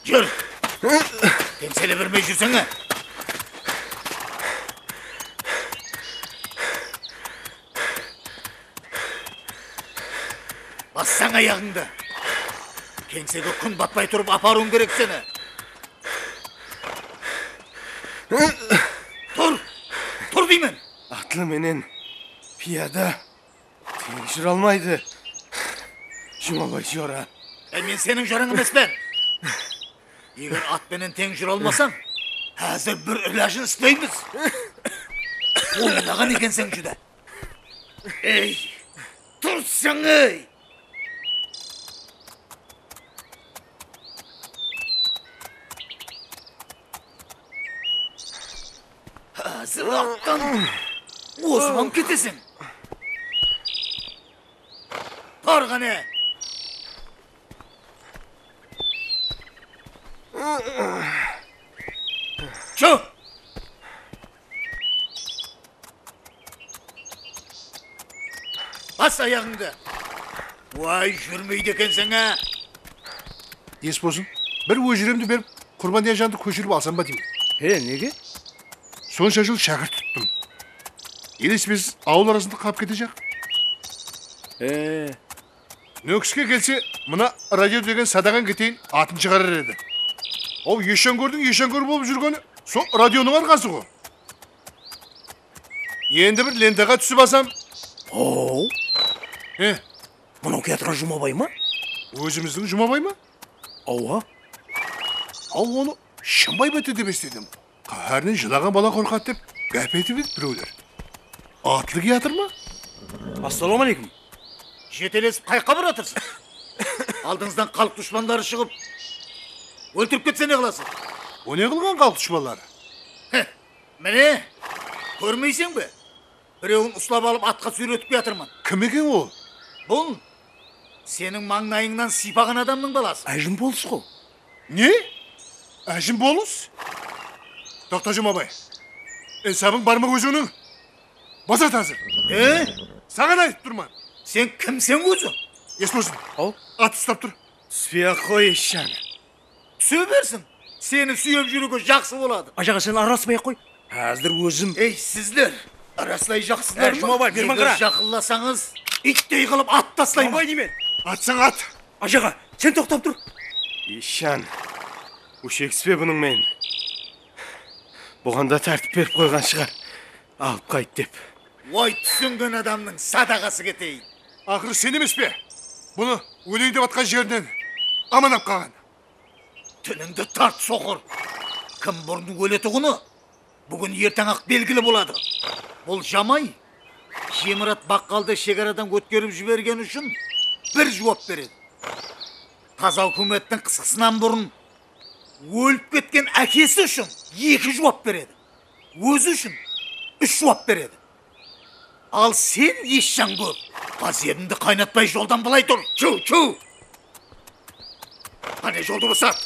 Жүр. Теңселе бермей жүрсеңе. Бассаң аяғыңды. Кеңсеге күн батпай тұрып апаруың керек сені. Тұр деймін. Атлы менен пияда тең жүре алмайды. Жұмабай жора. Мен сенің жорың емеспен. Егер атпенен тең жүре алмасаң, әзір бір ілажын істейміз. Ойнаған екенсің жүді. Ей, тұрсың ей! Әзір аттан осыған кетесің. Тарғане! Çö! Bas ayağını. Vay жүрмейді екенсің ә. Ес болсын, бір өжіремді беріп, Құрбан жанды көшіріп алсам ба деймін. Неге? Сонша жыл шәкірт тұттым. Елеспес ауыл арасында қап кете жақ. Нөкіске келсе, мына радио деген садаған кетейін атын шығарар еді. Ол ешен-көрдің болып жүргені, сол радионың арқасы ғой. Енді бір лентаға түсіп алсам. Оу. Мұнау кетірі Жұмабай ма? Өзіміздің Жұмабай ма? Ауа. Ал оны Шымбай бәті деп естедім. Қағарынан жылаған бала қорқат деп гәп етіп еді біреулер. Атлы киятыр ма? Ассалаумалейкум. Жетелесіп қайқа бұратырсың? Алдыңыздан халық дұшпандары шығып, өлтіріп кетсе не қыласың? O ne қылған халық дұшпандары? Міне, көрмейсің бе? Біреуін ұстап алып атқа сүйретіп жатырмын. Кім екен ол? Бұл сенің маңнайыңнан сипаған адамның баласы. Әжім болыс қой. Не? Әжім болыс? Тоқта Жұмабай. Сабың бар ма өзіңнің? Базат азыр. Саған айтып тұрман. Сен кімсің өзі? Ес болсын. Ау? Ат ұстап тұр. Түспей қой ешан. Түсе берсін. Сені сүйеп жүруге жақсы болады. Ажаға сен араласпай қой. Әзір өзім. Ей, сіздер, арасылай жақсыздар ма? Жұмабай, бер маңғыра. Егер жақылласаңыз, иттей қылып ат тастаймын. Жұмабай деймен. Атсаң ат. Ажаға, сен тоқтап тұр. Ешан, өшекіспе бұның мен. Бұғанда тәртіп беріп қойған шығар. Алып қайт деп. Ой, түсінген адамның садағасы кетейін. Ақыры сен емес пе? Бұны өлейін деп атқан жерінен аманап қалған. Тіліңді тарт соқыр. Кім бұрын өлетіғыны? Бүгін ертең-ақ белгілі болады. Бұл жамай, Жемірат баққалды шекарадан өткеріп жіберген үшін бір жауап береді. Таза үкіметтің қысқысынан бұрын өліп кеткен әкесі үшін 2 жауап береді. Өзі үшін 3 жауап береді. Ал сен ешжан көр. Қасиетіңді қайнатпай жолдан былай тұр. Чу! Қане жолды босат.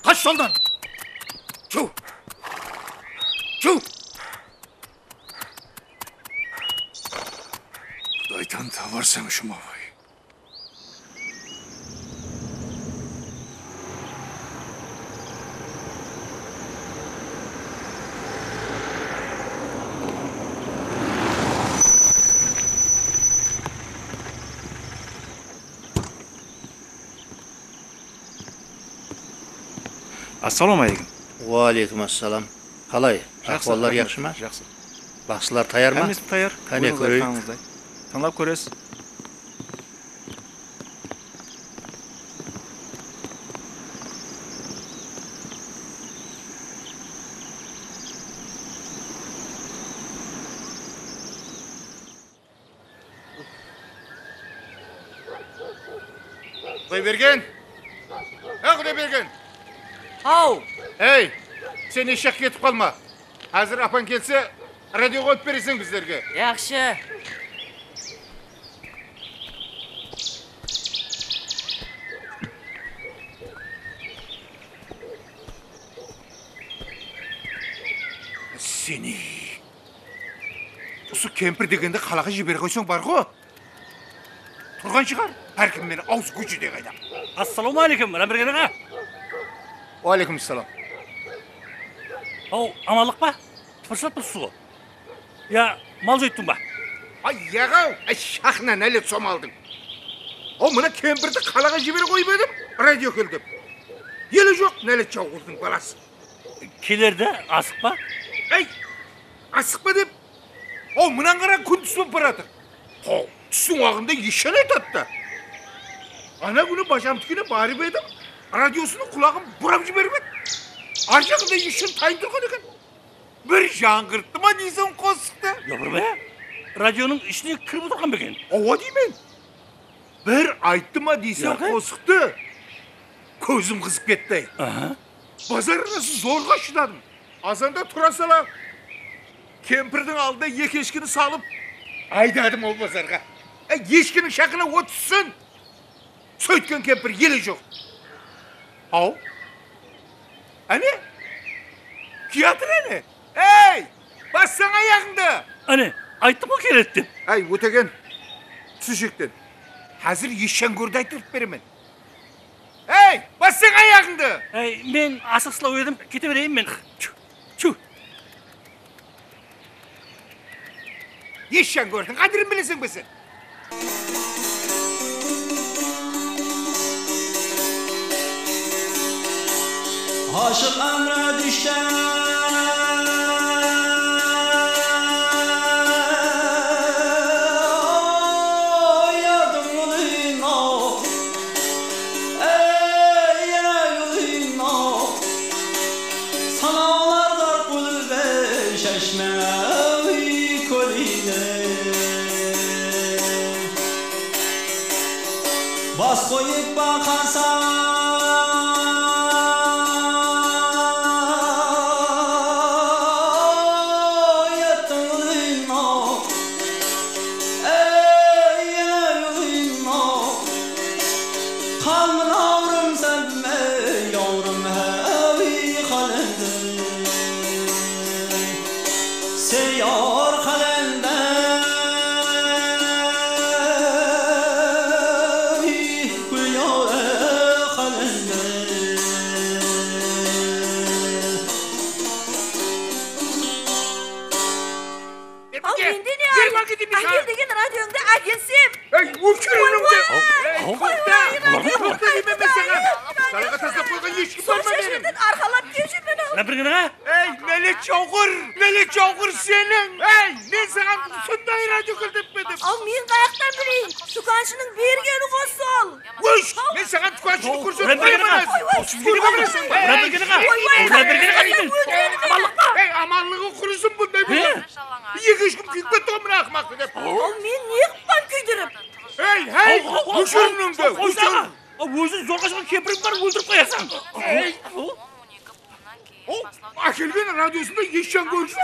Қаш жолдан. Чу! Құдайдан табарсаң Жұмабай. Ассалаумалейкум. Уалейкум ассалам. Қалай? Ахуаллар жақсы ма? Жақсы. Бақсылар таяр ма? Әмесі таяр. Қане көрейік. Таңдап көресіз. Құдайберген! Құдайберген! Ау! Ей, сен ешек кетіп қалма. Әзір апан келсе, радио қойып бересің біздерге. Яқшы. Сені... Осы кемпір дегенді қалаға жібере қойсаң бар ғой. Тұрған тұрған шығар. Әркім мені ауыз көшеде қайда. Ассалаумағалейкум, Рәмберген аға. Уалейкумассалам. Ау, амалық ба? Фырсат бұсыз ғой. Я, мал жойттың ба? Ай, яғау, шақына нәлет сомалдың. О, мына кемпірді қалаға жібере қойып едім, радио келдім. Елі жоқ, нәлет жауғырдың баласы. Келерді, асық ба? Ей, асық па деп? О, мұнан қара күн түсіп барады. О, түсің уағында ешен айтады. Ана күні башамдікіне барып едім, радиосының құлағын бұрап жіберіп еді. Ар жағында ешен тайын тұрған екен. Bir жаңғыртты ма дейсің қосықты? Yok be, radyonun içine kırıp oturgan beken. Ова деймін. Bir айтты ма дейсің қосықты. Көзім қызып кетті. Базар арасы зорға шыдадым. Азанда тұра сала. Кемпірдің алдына екі ешкіні салып, айдадым ол базарға. Ешкінің шақына отсын. Сөйткен кемпір елі жоқ. Ау? Әне? Киятыр әне? Ей! Бассаң аяғыңды! Hani, ayttım o kerettim. Ай, өтеген, түсішектен. Hazır ешен көрді айтырып беремен. Ей! Бассаң аяғыңды! Ben asık sıla uyadım, kete vereyim ben. Çu. Ешен көрдің, қадірін білесің бісі? Aşık emre düşten Bas koyup bakarsan Melek Çavkur senin. Ey, ne sana sunday radyo kıldırtmadım. Al men qayaqdan bileyim. Tukançının bergeni qo'sol. Uş, men sana tukançını kursun. Rəmbergen ağa. Ey, amanlığı kurusun bunda bir. Yekiş kim kütbet tomuna akmak dedi. Al men ne qıppan küydürüp. Hey, uçurunum be, uçur. Өзің зорға шығan кемпірің бар, өлдіріп қоясың. O, Akılgın radyosunda ешен көрсün.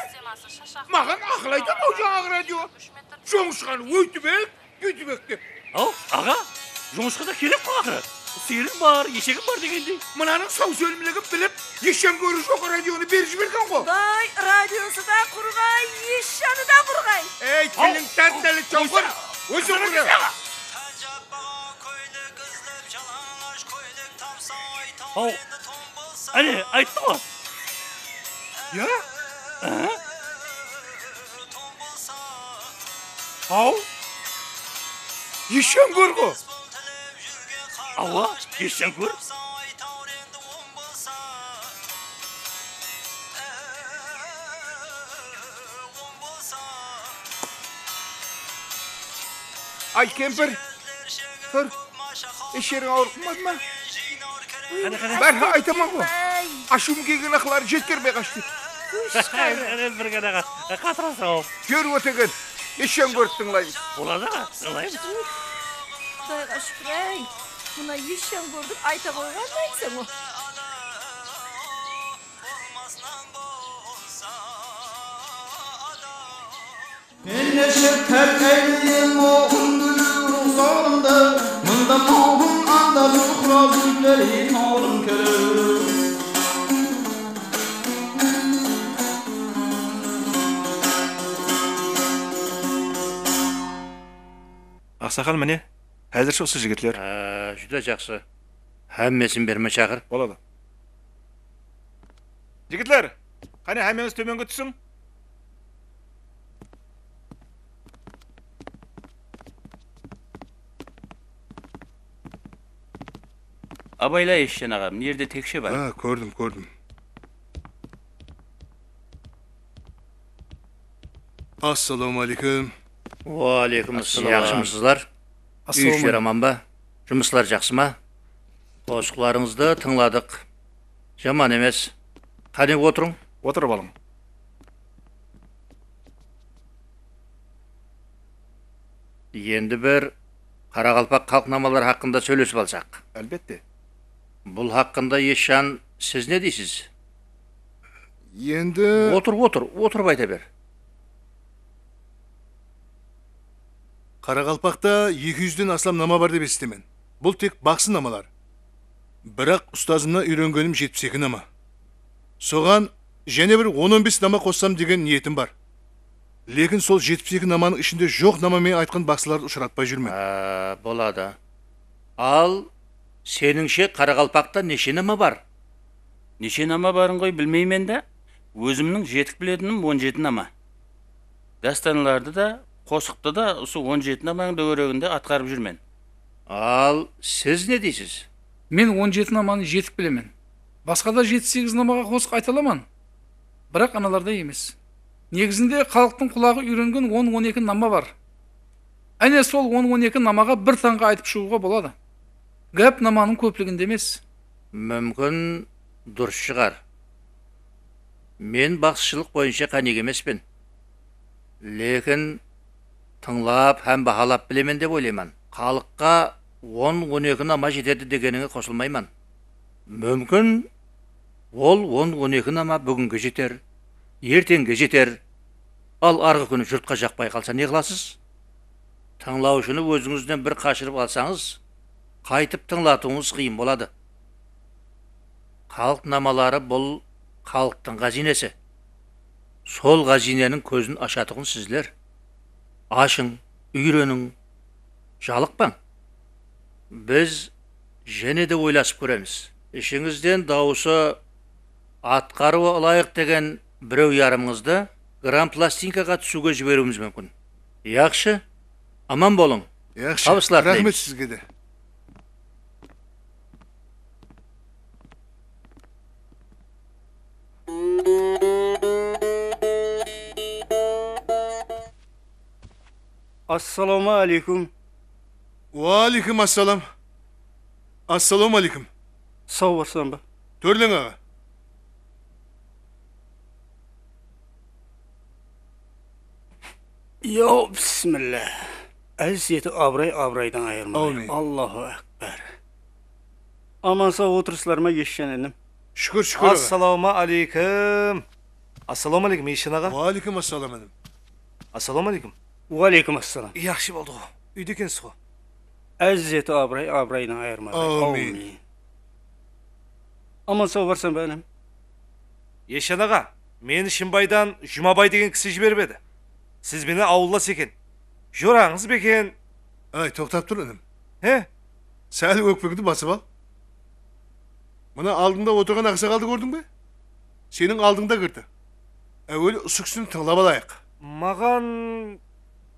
Mağan ақылайды ма жаңағы радио? Жоңышқан өйтібек, өйтібек деп. Ау, аға, жоңышқада керек қой ақыры. Сиырың бар, ешегің бар дегендей. Мынаның сау сөлімлігін біліп, ешен көрі жоқ радионы беріп жіберген ғой. Дай, радиосы да құрғай, ешені да құрғай. Ей, тілің тәттәлі Çavkur, өзі құры. Ау, әне, айтты ғой. Ya? Ау? Ешен көр ғой. Ава, ешен көр. Ay kempir, kör. Eşerin ağırkınmadı mı? Ben aytamam ғой. Aşım kegen akıları жеткермей kaçtı. Рәмберген аға, қатырасың ау. Gör ötegen, eşen көрттің лайыз. Болады аға, ыңғайбыз. Құдайға шүкір әй. Мына ешен көрдік айта қойған айтсың о. Elleşip terkeyliğim oğun gülür solunda Mında moğun anda zuhra güllerin oğlum körür Ақсақал міне, Әзірше осы жігітлер. Juda жақсы. Həmmesin berme çağır. Болады. Жігітлер, қане әмеңіз төменге түсің. Абайла ешен аға, мына жерде текше бар. Көрдім. Ассаламу алейкум. Aleykümselam. Yaxşımısızlar? Үй işler aman ba? Жұмысылар жақсы ма? Қосықларыңызды тыңладық. Жаман емес. Қане отырың? Отыр балым. Енді бір Қарақалпақ қалқнамалар хақында сөйлесіп алсақ. Әлбетте. Бұл хақында ешан сіз не дейсіз? Енді... Отырып айта бер. Қарақалпақта 200-ден аслам нама бар деп естімен. Бұл тек бақсы намалар. Бірақ ұстазымнан үйренгенім 72 нама. Соған және бір 10-15 нама қоссам деген ниетім бар. Лекін сол 72 наманың ішінде жоқ намамен айтқан бақсыларды ұшыратпай жүрмен. Болады. Ал сеніңше Қарақалпақта неше нама бар? Неше нама барын ғой білмеймен де, өзімнің жетік білетінім 17 нама. Дастаныларды да, қосықты да осы 17 наманың дөңгелегінде атқарып жүрмен. Ал сіз не дейсіз? Мен 17 наманы жетік білемен. Басқада 7-8 намаға қосық айта аламан. Бірақ аналарда емес. Негізінде халықтың құлағы үйренген 10-12 нама бар. Әне сол 10-12 намаға бір таңға айтып шығуға болады. Гәп наманың көплігінде емес. Мүмкін дұрыс шығар. Мен бақсышылық бойынша қанек емеспін. Лекін тыңлап һәм бағалап білемен деп ойлайман. Халыққа 10-12 нама жетеді дегеніңе қосылмайман. Мүмкін ол 10-12 нама бүгінге жетер, ертеңге жетер. Ал арғы күні жұртқа жақпай қалса не қыласыз? Тыңлаушыны өзіңізден бір қашырып алсаңыз, қайтып тыңлатуыңыз қиын болады. Халық намалары бұл халықтың қазинесі. Сол қазиненің көзін ашатығын сізлер. Ашың, үйренің, жалықпаң. Біз және де ойласып көреміз. Ішіңізден дауысы атқаруы лайық деген біреу ярымыңызды грампластинкаға түсуге жіберуіміз мүмкін. Яқшы, аман болың. Яқшы, Табыстар рахмет тілейміз. сізге де. Assalomu alaykum. Wa alaikum assalam. Assalamu alaikum. Sağ olasın be. Törlen ağa. Yo bismillah. Əziyyəti abraydan ayırmayın. Amin. Allahu Ekber. Aman sağ oturuşlarıma geçenelim. Şükür ağa. Assalamu alaikum. Assalamu alaikum Eşen ağa. Wa alaikum assalam edim. Assalamu alaikum. Ve aleyküm assalam. Yaxşı oldu. Üydekensiniz. Əziyyəti abraydan ayırmayın. Amin. Aman sağ varsan benim. Eşen ağa, meni Şimbay'dan Жұмабай деген кісі жібербеді. Siz beni avullas eken. Jorağınız beken. Ay, toktap dur edim. He? Səhəl ökpekti basып al. Mına aldığında oturgan aksakaldı gördün be? Senin aldığında kırdı. Öyle ısıksını tınlap alayıq. Mağan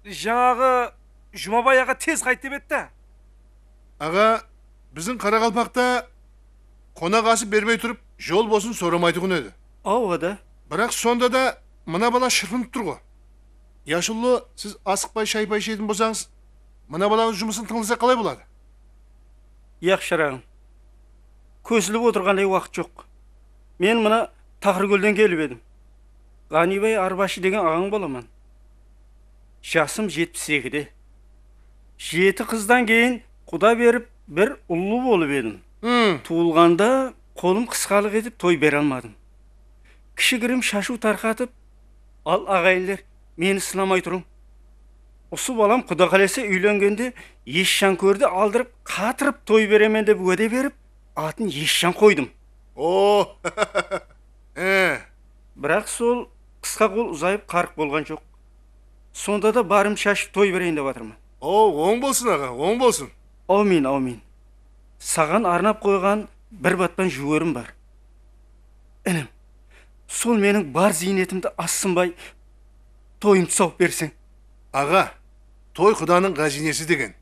жаңағы Жұмабай аға tez қайт деп etті. Ağa, bizim Қарақалпақта қонақ асып бермей тұрып, жол болсын сорамайтығын өді. Ava da. Бірақ сонда да мына бала шырпынып тұр ғой. Яшылы, сіз асықпай шайпай ішетін болсаңыз, мына балаңыз жұмысын тыңласа қалай болады? Yaxşırağım. Көсіліп отырғандай уақыт жоқ. Мен мына Тақыркөлден келіп едім. Ғанибай Арбашы деген ағаң боламын. Жасым 72-де. 7 қыздан кейін құда беріп, бір ұлы болып едім. Туылғанда қолым қысқалық етіп той бере алмадым. Кішігірім шашу тарқатып, ал ағайындар мені сынамай тұрың. Осы балам құда қаласа үйленгенде Ешжан көрді алдырып, қатырып той беремен деп уәде беріп, атын Ешжан қойдым. О, Бірақ сол қысқа қол ұзайып қарық болған жоқ. Сонда да барым шашып той берейін деп жатырмын. О, оң болсын аға, оң болсын. Amin, amin. Саған арнап қойған бір батпан жүгерім бар. Інім, сол менің бар зейнетімді ассынбай тойымды сауып берсең. Аға, той құданың ғазинесі деген.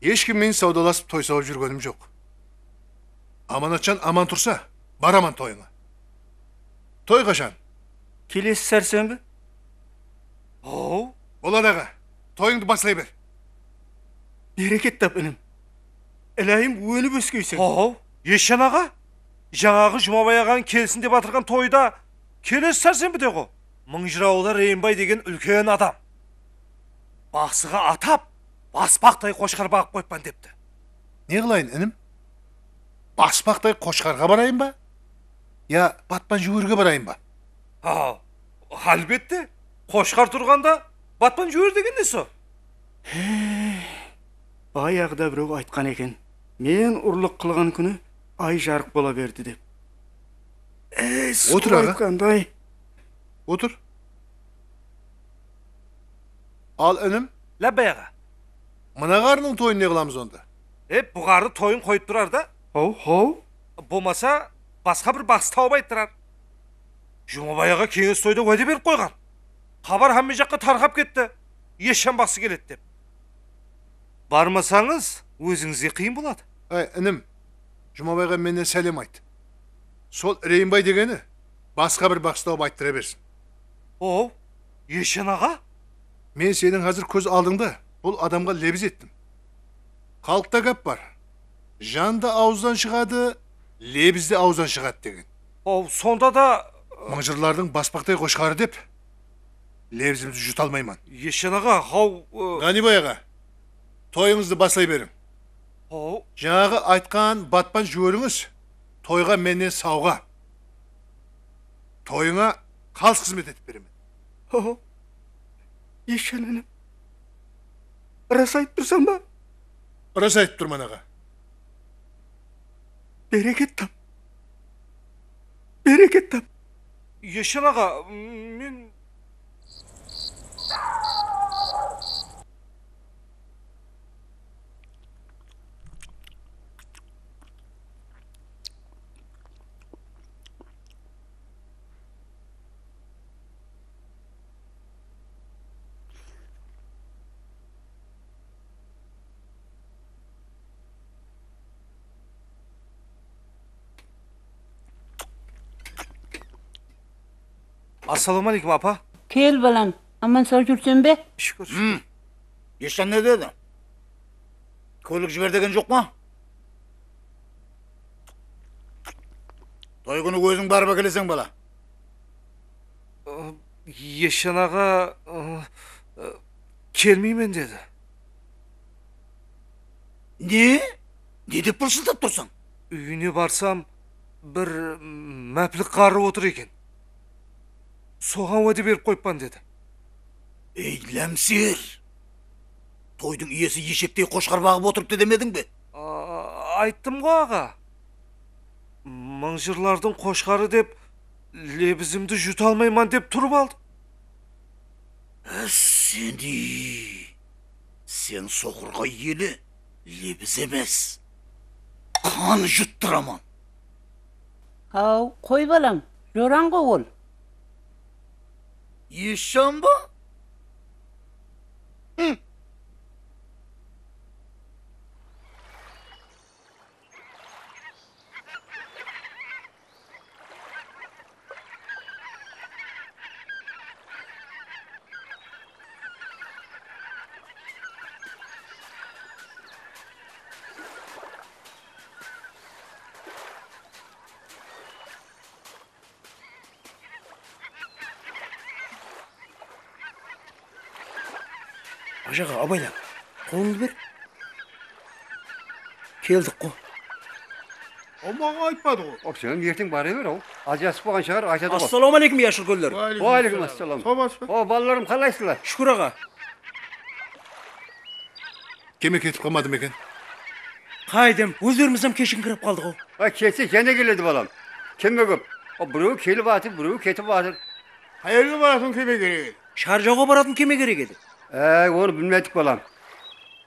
Ешкіммен саудаласып той сауып жүргенім жоқ. Аманатжан аман тұрса, бараман тойыңа. Той қашан? Келесі сәрсенбі? Оу, Болады аға, тойыңды баслай бер. Берекет тап, інім. Ілайым өніп өскейсің. оу, Ешен аға, жаңағы Жұмабай ағаның келсін деп атырған тойда келесі сәрсенбіде ғой. Мыңжыраулы Рейінбай деген үлкен адам. Бақсыға атап, баспақтай қошқар бағып қойпан депті. Не қылайын, інім? Баспақтай қошқарға барайын ба? Я батпан жүгерге барайын ба? Әлбетте, қошқар тұрғанда батпан жүгер деген не со? Баяғыда біреу айтқан екен. Мен ұрлық қылған күні ай жарық бола берді деп. Отыр аға. Айтқандай. Отыр. Ал інім, Ләббай аға. мына қарының тойын не қыламыз онда? Бұғарды тойын қойып тұрар да, Хау. болмаса басқа бір бақсы тауып айттырар. Жұмабай аға кеңес тойда уәде беріп қойған. Хабар хамме жаққа тарқап кетті. Ешен бақсы келеді деп. Бармасаңыз, өзіңізге қиын болады. Ай, інім, Жұмабайға менен сәлем айт. Сол Рейінбай дегені басқа бір бақсы тауып айттыра берсін. Оу, Ешен аға? Мен сенің қазір көз алдыңда бұл адамға лебіз еттім. Халықта гәп бар. Жан да ауыздан шығады, лебіз де ауыздан шығады деген. Оу, сонда да... Мыңжырлардың баспақтай қошқары деп, лебізімді жұта алмайман. Ешен аға, хау... Ғанибай аға, тойыңызды баслай берің. Оу, Жаңағы айтқан батпан жөріңіз, тойға менен сауға. Тойыңа қалыс қызмет етіп беремін. Ешен інім. Рас айтып тұрсам ба? Рас айтып тұрман аға. Берекет тап. Берекет тап. Ешен аға, мен... Ассаламалейкум, апа. Kel balam, aman sağ жүрсен бе? Шүкір. Ешен не деді? Көлік жібер деген жоқ ма? Той күні өзің барып келесің бала. Ешен аға... келмеймен деді. Не? Не деп пыршылдап тұрсың? Үйіне барсам, бір мәплік қарып отыр екен. Соған уәде беріп қойпан деді. Ей, ләмсер! Тойдың иесі ешектей қошқар бағып отырыпты демедің бе? Айттым ғой аға. Мыңжырлардың қошқары деп, лебізімді жұта алмайман деп тұрып алдым. Сен соқырға елі лебіз емес. Қан жұттыраман. Hau, koy balam, жоранғы ол. Ешан ба? Ажаға, абайла, қолыңды бер. Келдік қой. 엄마가 айтпады ғой. Сен ертең бара бер, ажасып болған шығар, айтады ғой. Ассалаумалейкум, яшыл көлдер. Уалейкум ассалам. О, балаларым қалайсыздар? Шүкір аға. Кеме кетіп қалмадым екен. Қайдым, өздерімізден кешін кіріп қалды ғой. Келсе және келеді балам. Кеме көп. Біреу келіп атыр, біреу кетіп атыр. Қайерге барасың кеме керек? Шаржауға баратын кеме керек еді. Оны білмедік балам.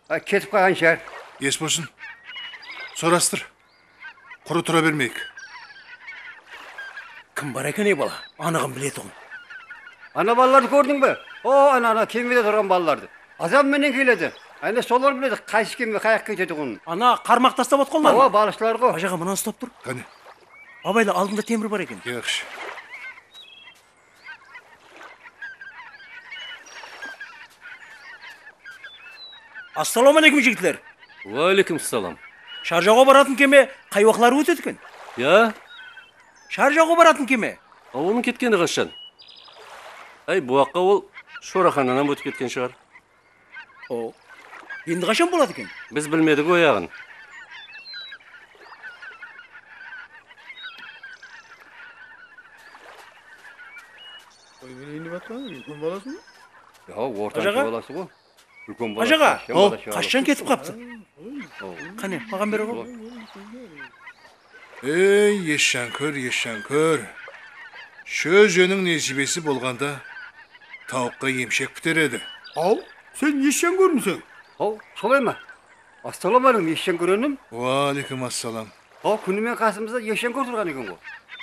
Кетіп қалған шығар. Ес болсын. Sorastır. Kuru tura vermeyik. Kim var ekan ey bala? Anığım biletin. Ana ballarını gördün mü? O ana kemide duran ballardı. Azam menen keledi. Ayna solar biledi. Qaysı kemge kayak ketedi onun. Ana karmak tastab atkollar. Ava balışlar go. Ajaga mına stop dur. Kani? Abayla aldında temir var ekan. Yaxşı. Assalomu alaykum jigitler. Va alaykum assalom. Sharjaga borатын keme qay vaqtlar o'tadi ekan? Ya, Sharjaga borатын keme. Onun ketgeni qachon? Ay, bu vaqqa ol sho'raxonadan o'tib ketgan shigar. O. Endi qachon bo'ladi ekan? Biz bilmedik o yog'ini. Ya ortancı Ajaga? balası bu. Ulkan balası. Ajaga, Şen o balası, şen qachon ketib qapti? Qani, maqam beri qo'y. Ey yeşşankör. Şözünün necibesi bolganda tavukka yemşek biter edi. Al, sen yeşen görmüsün. Al, solay mı? Assalamu alaikum yeşen görenim. Ve aleyküm assalam. Ha, kunümen kasımızda yeşen gördürgen eken bu.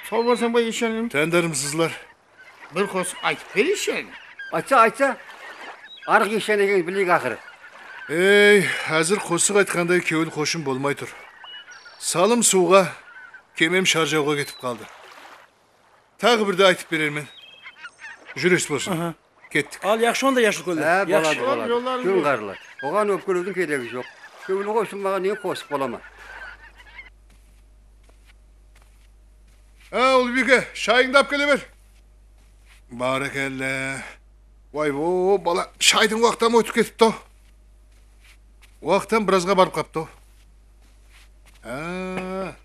Sağ varsan bay yeşenim. Tendarımsızlar. Bir kos aytıp perişen. Aytsa. Arıq yeşen eken bilik ahırı. Ey, hazır kosuk aytkanday kevil koşun bolmay tur. Salım suğa, kemem şarjavga ketip kaldı. Tағы bir de aytıp berermen. Jürüs bolsun. Kettik. Al, yaxshi onda yaşlı ko'llar. Ha, Yaxshi. boladı. Gün qarlar. Oğan öpkülüdün keregi yok. Kevil koşun bana niye kosuk bolama? Ha, Ulbike, şayını da apkele ver. Barakelle. Vay bo, bala, şaydın vaqtan mı ötüp ketip to? Vaqtan birazga barıp kaptı o. Ha.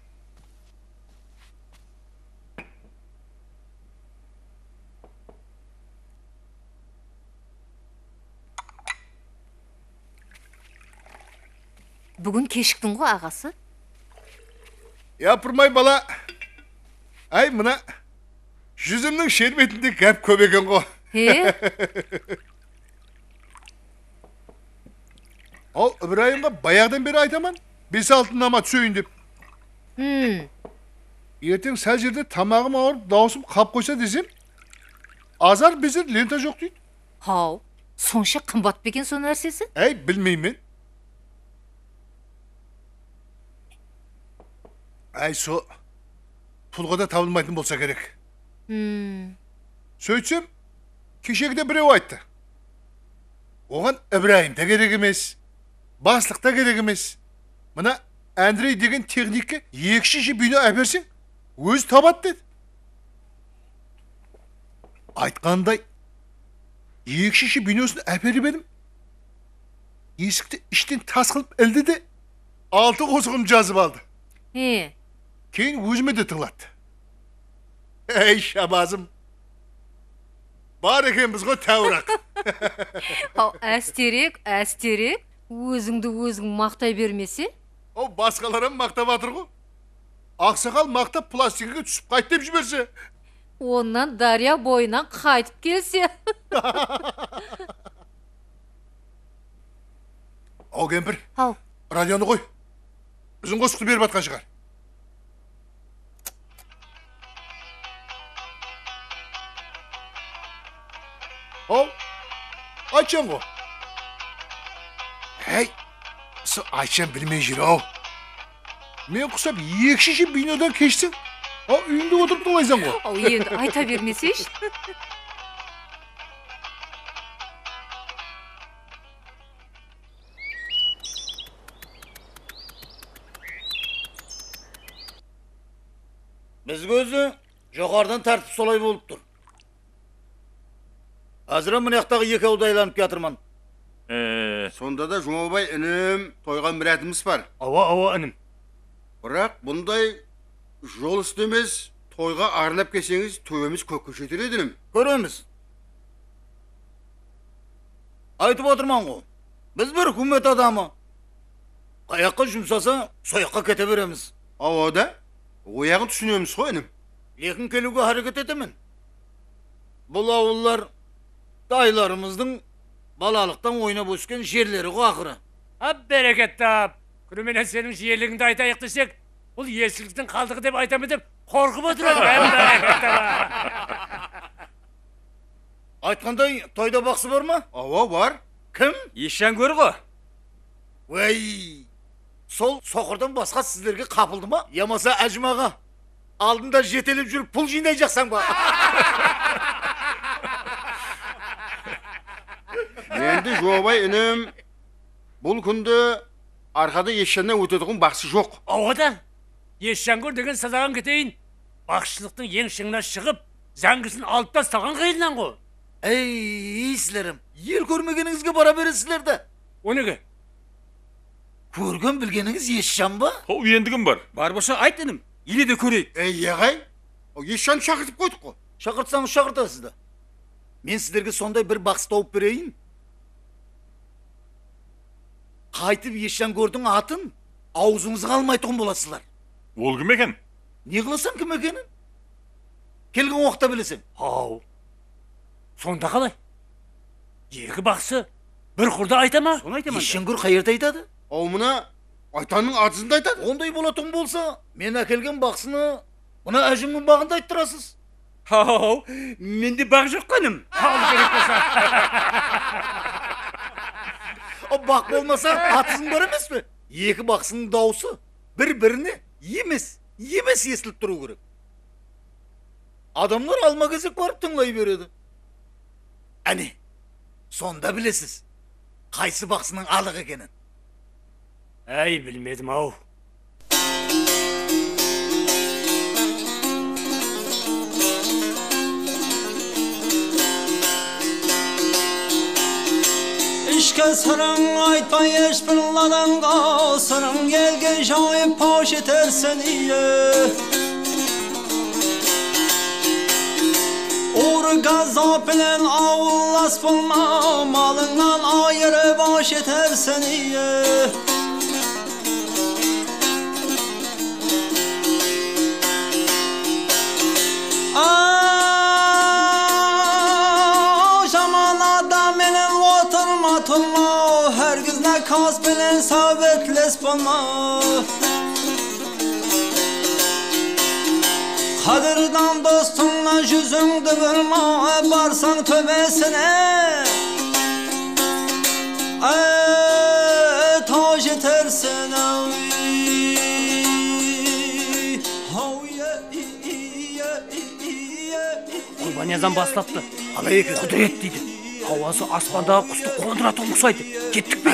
Bugün keşiktin go ağası. Yapırmay bala. Ay mına. Yüzümün şerbetinde gap köbeken go. He? Al İbrahim'e bayağıdan beri aytaman. Besi altın ama söyün dip. Erten sel jerde tamağım ağırıp dağısım kap koysa dizim. Azar bizir lenta yok değil. Hav. Sonşa kımbat beken son narsesi? Ey bilmeyim. Ay so. Pulga da tavılmaydın bolsa gerek. Söylesem kişiye birey aytdı. Oğan İbrahim de gerek emez. Baslık da gerek emez. Buna Andrei degen teknikki ekşişi bino əbersin. Öz tabat dedi. Aytqanday ekşişi binosunu əberi benim. Eskide işten tas kılıp elde de altı kosuğum cazып aldı. He. Keyin özüme de tığlattı. Ey şabazım. Бар екенбіз ғой тәурақ. Ал әстерек, өзіңді өзің мақтай бермесе? О, басқаларым мақтап атыр ғой. Ақсақал мақтап пластикіге түсіп қайт деп жіберсе. Оннан дария бойынан қайтып келсе. Ау кемпір. Ау. Радионы қой. Біздің қосықты беріп атқан шығар. Ау. Айтшан ғой. Әй. Айтшан білмей жүр ау. Мен құсап екі шеше бинодан кешсің. Ау үйінде отырып тыңдайсың ғой. Ау енді айта бермесейші. Bizga o'zi jo'xoridan tartib solay bo'lib tur. Hozir ham bu yoqdagi ikkovda aylanib ketirman. Sonda da Jumabay inim toygan miratimiz var. Ava inim. Biroq bunday yol üstümüz toyga arlap kelseniz tövemiz kökköşetir edinim. Ko'ramiz. Aytib o'tirman ku. Biz bir hukumat adamı. Qayoqqa jumsasa, soyoqqa kete beremiz. Avada oyağın düşünüyormuş ko inim. Lekin keluga hareket etemin. Bu avullar dayılarımızın balalıktan oynap o'sgan yerleri ko ahırı. Hab bereketli ab. Күнүменен сенің жиелігіңді айтайық десек, бұл елсіздіктің қалдығы деп айтамын деп қорқып отырады. Айтқандай, тойда бақсы бар ма? Ава, бар. Кім? Ешен көр ғой. Уәй, сол соқырдан басқа сіздерге қапылды ма? Ямаса әжімаға, алдында жетеліп жүріп пұл жинай жақсан ба? Енді жобай інім, бұл күнді арқада ешеннен өтедіғін бақсы жоқ. Оғада, Ешжангөр деген садаған кетейін, бақшылықтың ең шыңына шығып, зәңгісін алып тастаған қиылынан ғой. Ей, сілерім, ел көрмегеніңізге бара бересіздер де. О неге? Көрген білгеніңіз Ешжан ба? О, ендігім бар. Бар болса айт інім, еле де көрейік. Ей, ағай, ешен шақыртып қойдық қой. Шақыртсаңыз шақыртасызды. Мен сіздерге сондай бір бақсы тауып берейін. Қайтып Ешжангөрдің атын аузыңызға алмайтұғын боласыздар. Ол кім екен? Не қыласың кім екенін? Келген уақытта білесің. Ау, сонда қалай? Екі бақсы бір құрда айтама? Соны айтамын. Ешжангөр қайырда айтады? Ау мұна айтанның атызында айтады. Ондай болатын болса, мен әкелген бақсыны мұна әжімнің бағында айттырасыз. Ау, менде бақ жоқ қаным. Ал керек болса. Бақ болмаса атызың бар емес пе? Екі бақсының даусы бір-біріне емес естіліп тұру керек. Адамдар алма кезек барып тыңлай береді. Әне, сонда білесіз, қайсы бақсының алық екенін. Әй, білмедім ау. İşke sarın aytma eş bir ladanga sarın gelge jayıp paş etersen iye Uğru gazap bilen avlas bulma malından ayrı baş etersen iye Oturma her gün ne kaz bilen sabitles bana Kadirdan dostunla yüzüngde vurma Barsan tövbesine Taş etersen Kurban yazan baslattı. Alay ekin. Kudret deydi. Havası asmanдағы құсты қондыратын құсайды. Кеттік пе?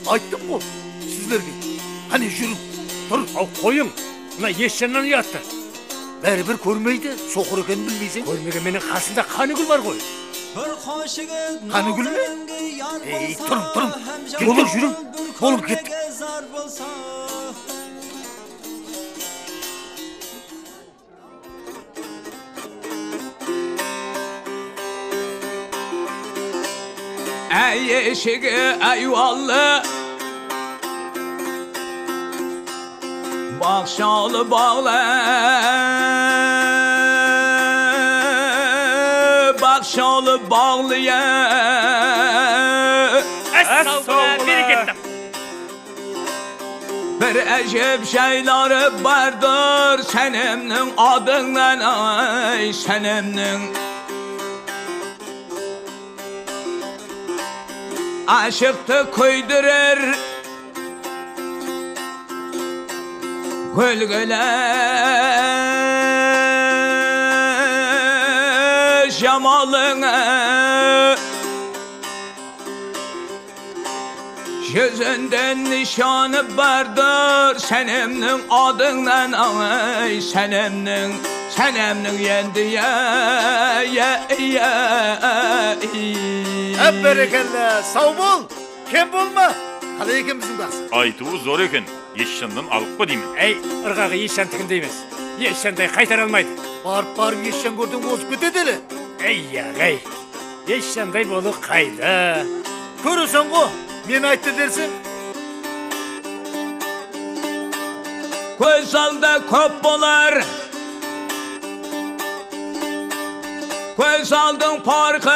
Айттым ғой сіздерге. Қане жүрің. Тұр, ал қойың. Мына Ешжаннан ұятты. Бәрібір көрмейді, соқыр екенін білмейсің. Көрмеген менің қасында Қаныгүл бар ғой. Қаныгүл ме? Ей, тұрың. Болыр жүрің. Болыр кеттік. Ey eşeği eyvallı Bakşalı bağlı Bakşalı bağlıya Es-sağ biri gittim. Bir ecep şeyleri vardır Senemnin adından ay senemnin Aşıktı koydurur Gölgele jamalına Yüzünden nişanı vardır Senemnin adından ay senemnin yendi ya Hep berekelle, sağ bol. Kem bolma. Қалай екен біздің бақсы? Айтуы зор екен. Ешжаннан алып па деймін. Ей, ырғағы Ешжан тігінде емес. Ешжандай қайтара алмайды. Барып Ешжангөрден озып кетеді әлі. Ей, ағай. Ешжандай болу қайда? Көресің ғой, мен айтты дерсің. Көз алда көп болар Көз aldın parkı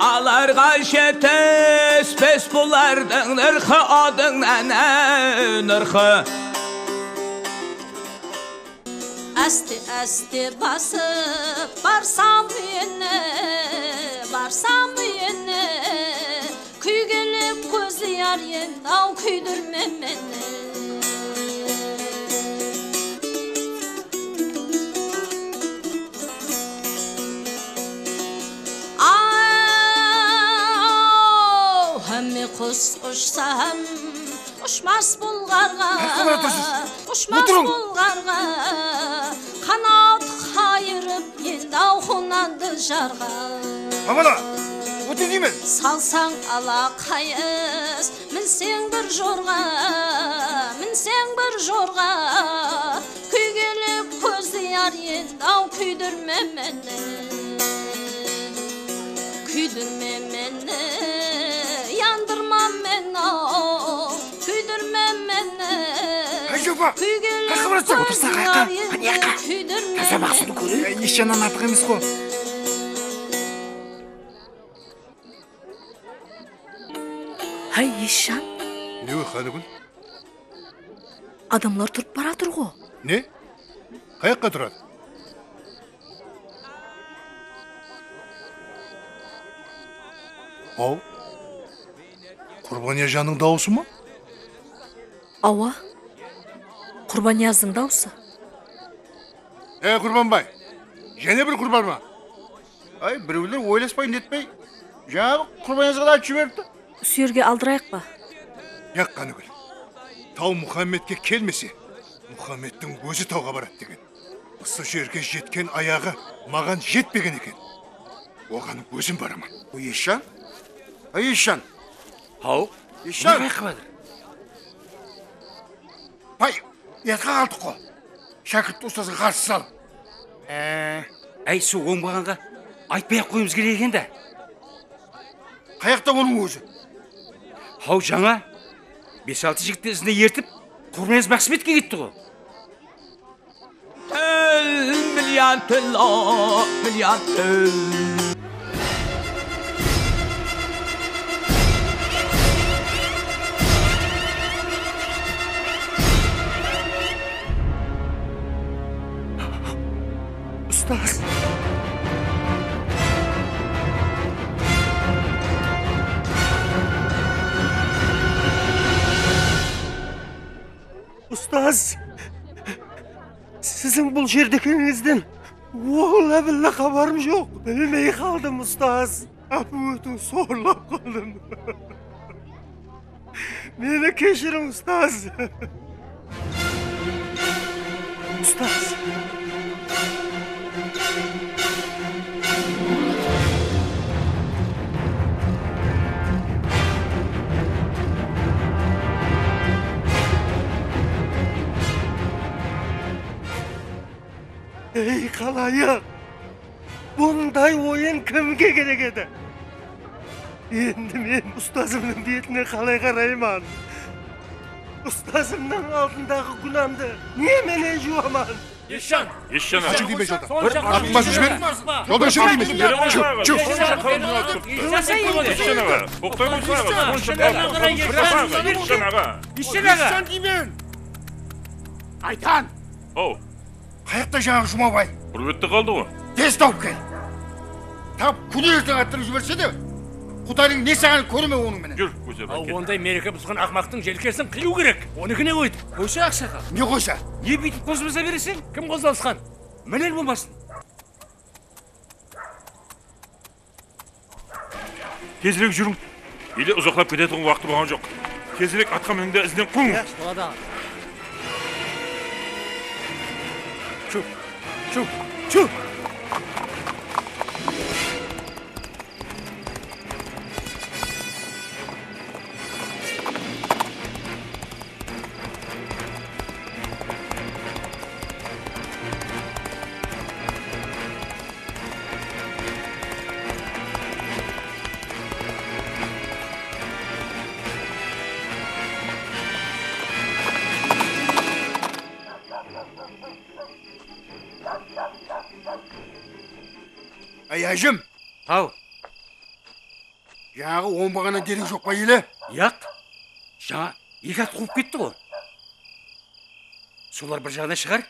Alarga şetes pes bulardın nırkı adın ene nırkı Asti asti basıp barsam yine Küy gelip gözleyar yendav küydürmem beni Kuş uçsam uçmaz bulgarga kanat kayırıp yendav hunandı jarga Amala, o dediğimin. Salsan ala kayız minsen bir jorga Küy gelip gözleyar yendav küydürmem beni Yandırmam beni Küydürmem beni Hayşofa, hayka bıraksa otursa hayka Hani yaka Taza baksın koru Eşyanın artık emis ko Hay Eşyan Ne o Hanıgül? Adamlar turup baradır go Ne? Kayakka turadi? Ау, Құрбанияжанның дауысы ма? Ава Құрбанияздың даусы Құрбанбай, және бір құрбан ма? Ай, біреулер ойласпай нетпей Жаңағы Құрбаниязға да айтып жіберіпті Сүйерге алдырайық па? Яқ Қаныгүл, тау Мұхаммедке келмесе, Мұхаммедтің өзі тауға барады деген. Осы жерге жеткен аяғы маған жетпеген екен. Оған өзім барамын. Ой, Ешан? Ай, Ешан. Ау, Ешан. не қайқы Бай, ятқа қалдық қо. Шәкіртті ұстазға қарсы салып. Әй, су оңбағанға айтпай-ақ қойымыз керек екен де. Қаяқта оның өзі? Хау жаңа 5-6 жігітті ізіне ертіп, Құрбанияз Мақсыметке кетті ғой. Tül milyon tül o milyon tül Ustaz. Ustaz. Sizin bu жердекіңізден оғыла білі хабарым жоқ. Білмей қалдым, ұстаз. Апуытын сорлап қалдым. Мені кешірім, ұстаз. Ұстаз. Ey қалайық, бұндай ойын кімге керек еді? Енді мен ұстазымның бетіне қалай қарайман? Ұстазымның алдындағы күнәмді немене жуаман? Ешан! Ешан! Açın değil be joldan. Atmaz düşme. Joldan çık değil mi? Çık. Ешан деймен! Айтан! Оу! Қаяқта жаңағы Жұмабай? Құрбетті қалды ғой. Тез тауып кел. Тап күні ертең аттырып жіберсе де, Құдайдың не саған көрме оның менен. Жүр, көзеп әкел. Ондай мереке бұзған ақмақтың желкесін қию керек. Оныкіне қойды. Қойса ақсақал. Не қойса? Не бүйтіп қозымыза бересің? Кім қозғалысқан? Мінел болмасын. Тезірек жүрің. Еле ұзақлап кететін уақыты болған жоқ. Тезірек атқа мініңді ізінен қуың. Çuk. Ай, әжім. Ау. Яғы оңбағана дерек жоқ па еле? Яқ. Жаңа екі ат қуып кетті ғой. Солар бір жағына шығар.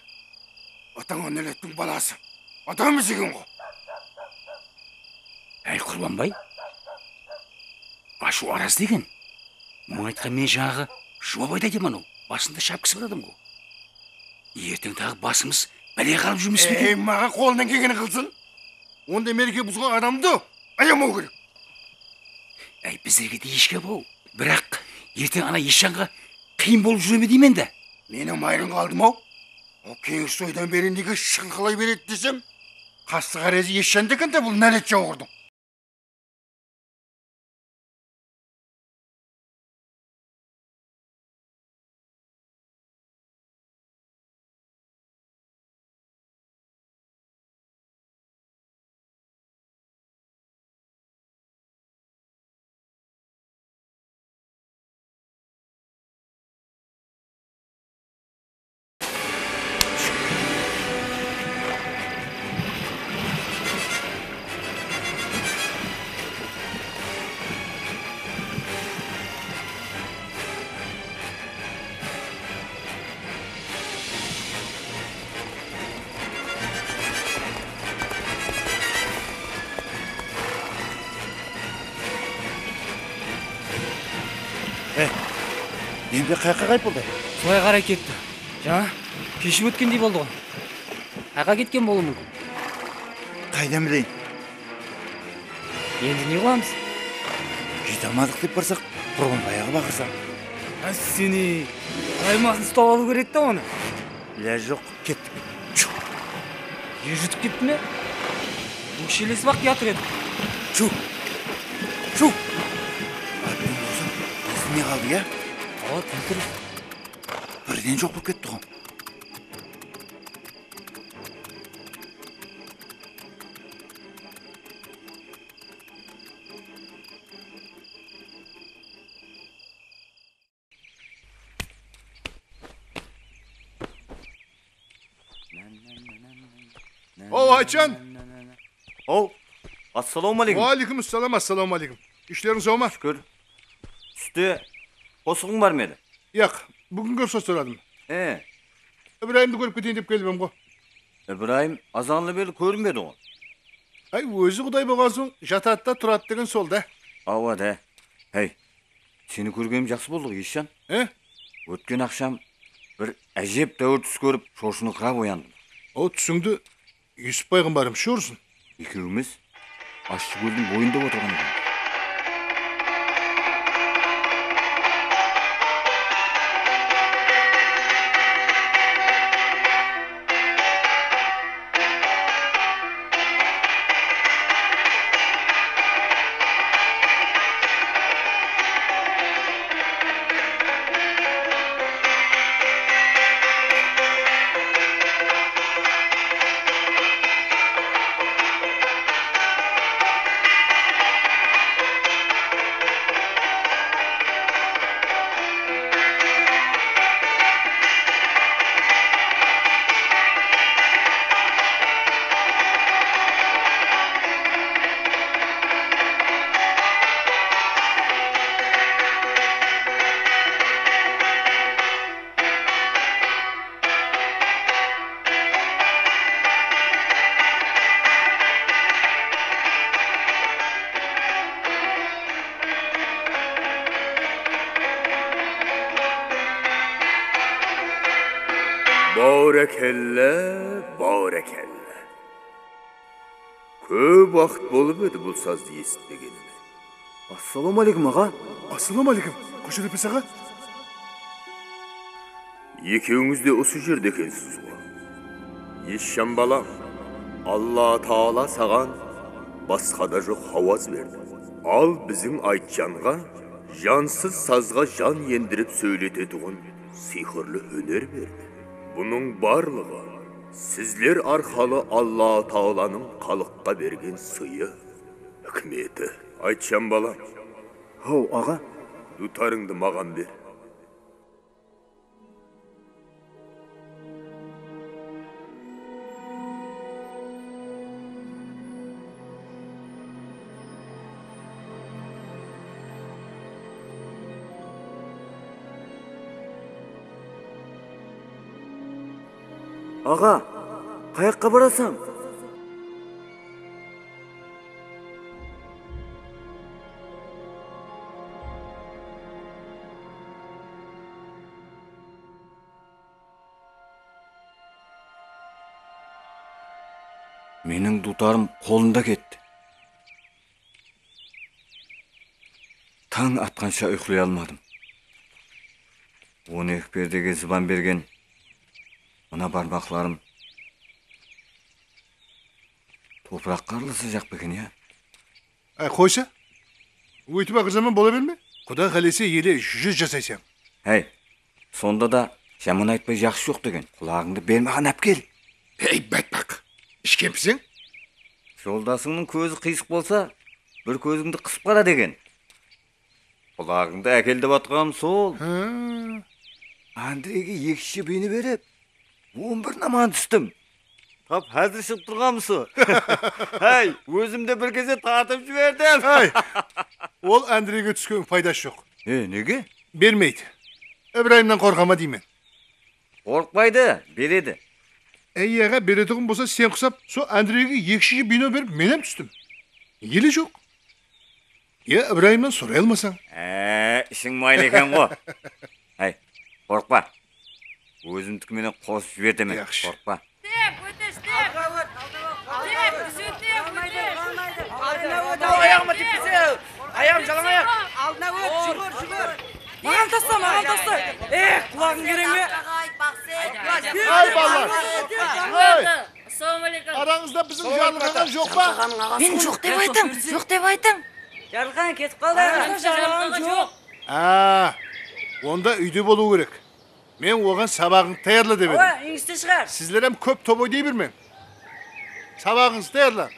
Атаңа нәлеттің баласы. Атамыз екен ғой. Әй Құрбанбай. Ашу араз деген. Мұң айтқан мен жаңағы Жұмабайда демін ол. Басында шапкысы бар адам ғой. Ертең тағы басымыз бәле қалып жүрмес пе екен? Маға қолынан келгені қылсын. Онда мереке бұзған адамды аямау керек. Әй біздерге де ешке бау. Бірақ ертең ана Ешанға қиын болып жүре ме деймен де. Менің майрын қалдым ау. О кеңіс тойдан бері неге шыңқылай береді десем, қасты қарезі Ешандыкін де бұл нәлет жауғырдың. Енді қайқа қайып болды? Солай қарай кетті. Жаңа кешіп өткендей болды ғой. Қайқа кеткен болуы мүмкін. Қайдан білейін? Енді не қыламыз? Жете алмадық деп барсақ, Құрбанбайға бақырсам. Сені қаймасын ұстап алу керек та оны. Лә жоқ, кеттік. Ержітіп кетті ме? Өкшелесіп ақ ятыр еді. Шу! Атын болсын, ізіне қалды, я? Тәлтір. Бірден жоқ болып кетті ғой. О, Ayçan. О, ассалаумалейкум. Aleykümselam, assalamualeykum. İşlerin soğuk mu? Şükür. Üstü kosuğun var mıydı? Yok, bugün görse soradım. İbrahim'de görüp gideyim deyip geldim go. İbrahim azanlı beri görmedi o. Ay, özü Kuday boğazın jatatta turat degen solda. Ava de. Hey, seni көргенім жақсы болды ғой, Ешжан. Өткен ақшам бір әжеп дәуір түс көріп, шошыны қырап ояндым. О түсіңді Юсуп пайғамбарым шорсын. Екеуміз ащы көлдің бойында отырған екен. Бауrekelle. Көп уақыт болып еді бұл сазды естімегеніме. Ассалаумалейкум аға. Ассалаумалейкум. Көшір епес аға. Екеуіңіз де осы жерде екенсіз ғой. Ешжан балам, Алла Таала саған басқада жоқ хауаз берді. Ал біздің Айтжанға жансыз сазға жан ендіріп сөйлететұғын сиқырлы өнер берді. Бұның барлығы сізлер арқалы Алла Тааланың халыққа берген сыйы, үкіметі. Айтжан балам. Хау, аға. Дутарыңды маған бер. Ağa, kayakka barasan? Mening dutarım kolunda ketdi. Taң atqancha uxlay almadım. 12 perdege zıban bergen mına barmaqlarım toprak qarlı sıcak beken ya. Koysa? Uytuba kızamın bola bilme. Kuda kalesi yeli yüz jasaysan. Hey, sonda da şamın aytpay yaxşı yok degen. Kulağыңды bermağan ap gel. Hey, batbaq. İşkepsin? Жолдасыңның көзі қисық болса, бір көзіңді қысып қара деген. Құлағыңды әкел деп атқаным сол. Андрейге екінші бені беріп, 11 наман түстім. Тап әзір шығып тұрғамысы. Әй, өзімде бір кесе тартып жібердім. Ол Андрейге түскен пайдасы жоқ. Неге? Бермейді. İbrahim'den korkama деймін. Korkmaydı, beredi. Әйяға беретігін болса сен құсап, со Андрейге екшіге бино беріп, менем түстім. Елі жоқ. Я İbrahim'den сұрай алмасаң. Ішің майлы екен ғой. Әй, қорқпа. Өзімдікіменен қосып жібертемен. Қорқпа. Ayağıma tepkisi. Ayağım жалаң аяқ. Алдына өт, жүгір. Маған таста. Құлағың керең бе? Ay ballar. Aranızda bizim jarlığın жоқ па? Мен жоқ деп айтам. Жоқ деп айтам. Жарылған кетіп қалды. Жарылған жоқ. Onda үйде болу керек. Мен оған сабағын таярла деп едім. Еңісте шығар. Сіздер hem көп топ ойнай бермен. Сабағыңызды таярла.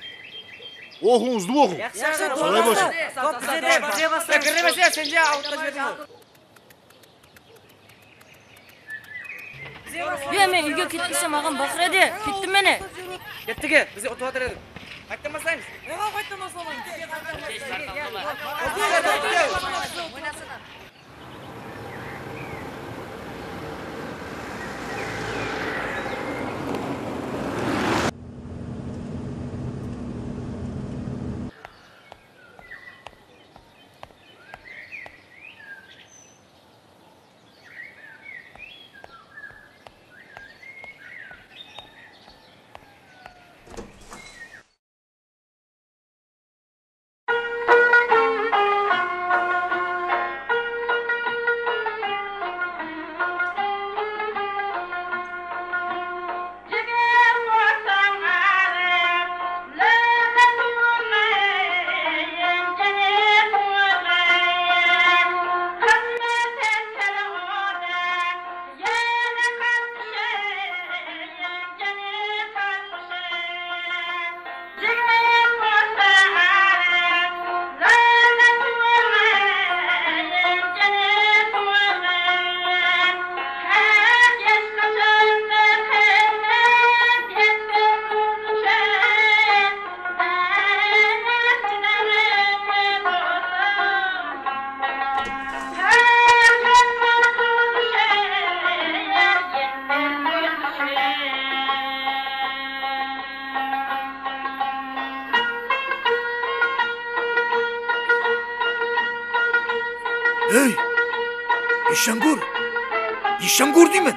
Оқуыңызды оқу. Солай болсын. Кірмесе, сен же ауытта жібердің ғой. Мен үйге кеткенше маған бақыр еді. Кеттім мені. Кеттіге, бізде ұтып атыр едік. Қайттамасаңыз. Hey! Ишанgur деймін.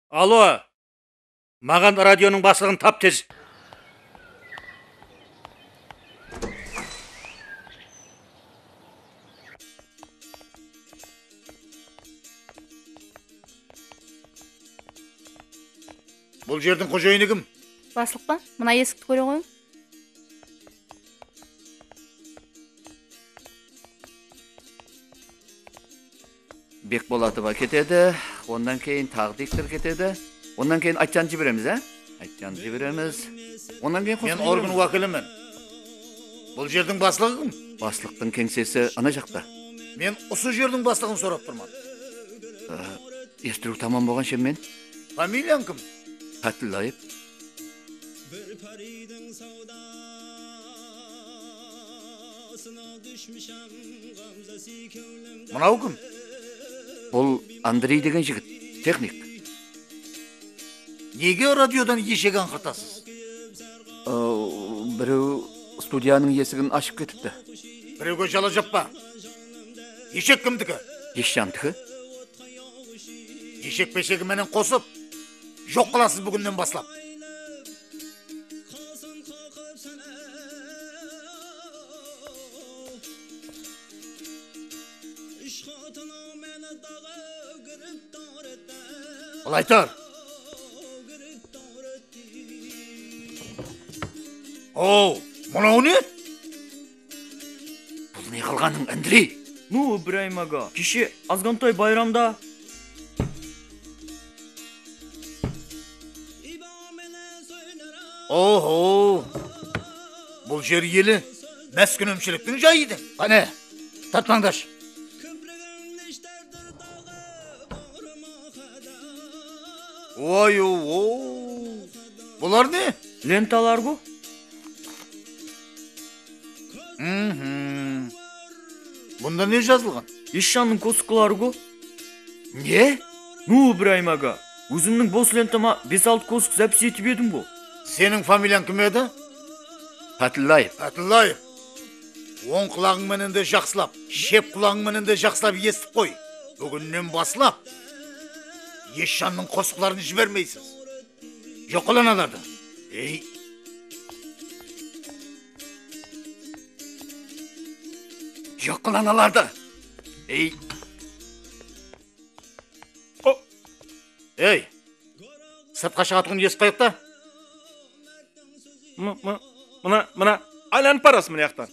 Алло. Маған радионың басылығын тап тез. Бұл жердің қожайыны кім? Басылық па? Мына есікті көре қойың. Бекболатова кетеді, ондан кейін тағы диктор кетеді. Ondan кейін Айтжанды жібереміз, ә? Айтжанды жібереміз. Ondan кейін Мен орган уәкілімін. Бұл жердің басылығы кім? Басылықтың кеңсесі ана жақта. Мен осы жердің басылығын сұрап тұрман. Естіру тамам болған шем мен. Фамилияң кім? Пәтіллайып. Мынау кім? Бұл Андрей деген жігіт, техник. Неге радиодан ешек аңқыртасыз? Біреу студияның есігін ашып кетіпті. Біреуге жала жаппа. Ешек кімдікі? Ешжандікі. Ешек пешегі менен қосып, жоқ қыласыз бүгіннен баслап. Алайтар. Оу, мынау не? Бұл не қылғаның, Андрей? Ну, Ибраим аға, кеше азғантай байрамда. Охо, бұл жер елі мәскүнімшіліктің жайыдың. Қане, тартмаңдаш. Ой, бұлар не? Ленталар бұ? Бұнда не жазылған? Ешшанның косықлары бұ? Не? Ну, Ибраим аға, өзімнің бос лентама 5-6 косық запис етіп едім бұ. Сенің фамилияң кім еді? Пәтіллайып. Пәтіллайып. Оң құлағың менен де жақсылап, шеп құлағың менен де жақсылап естіп қой. Бүгіннен баслап, Ешшанның қосықларын жібермейсіз. Жоқ қылан аларды. Ей! Жоқ қылан аларды. Ей! Ей! Сыртқа шығатығын есіп қайықта? Мына, айланып барасың мына яқтан.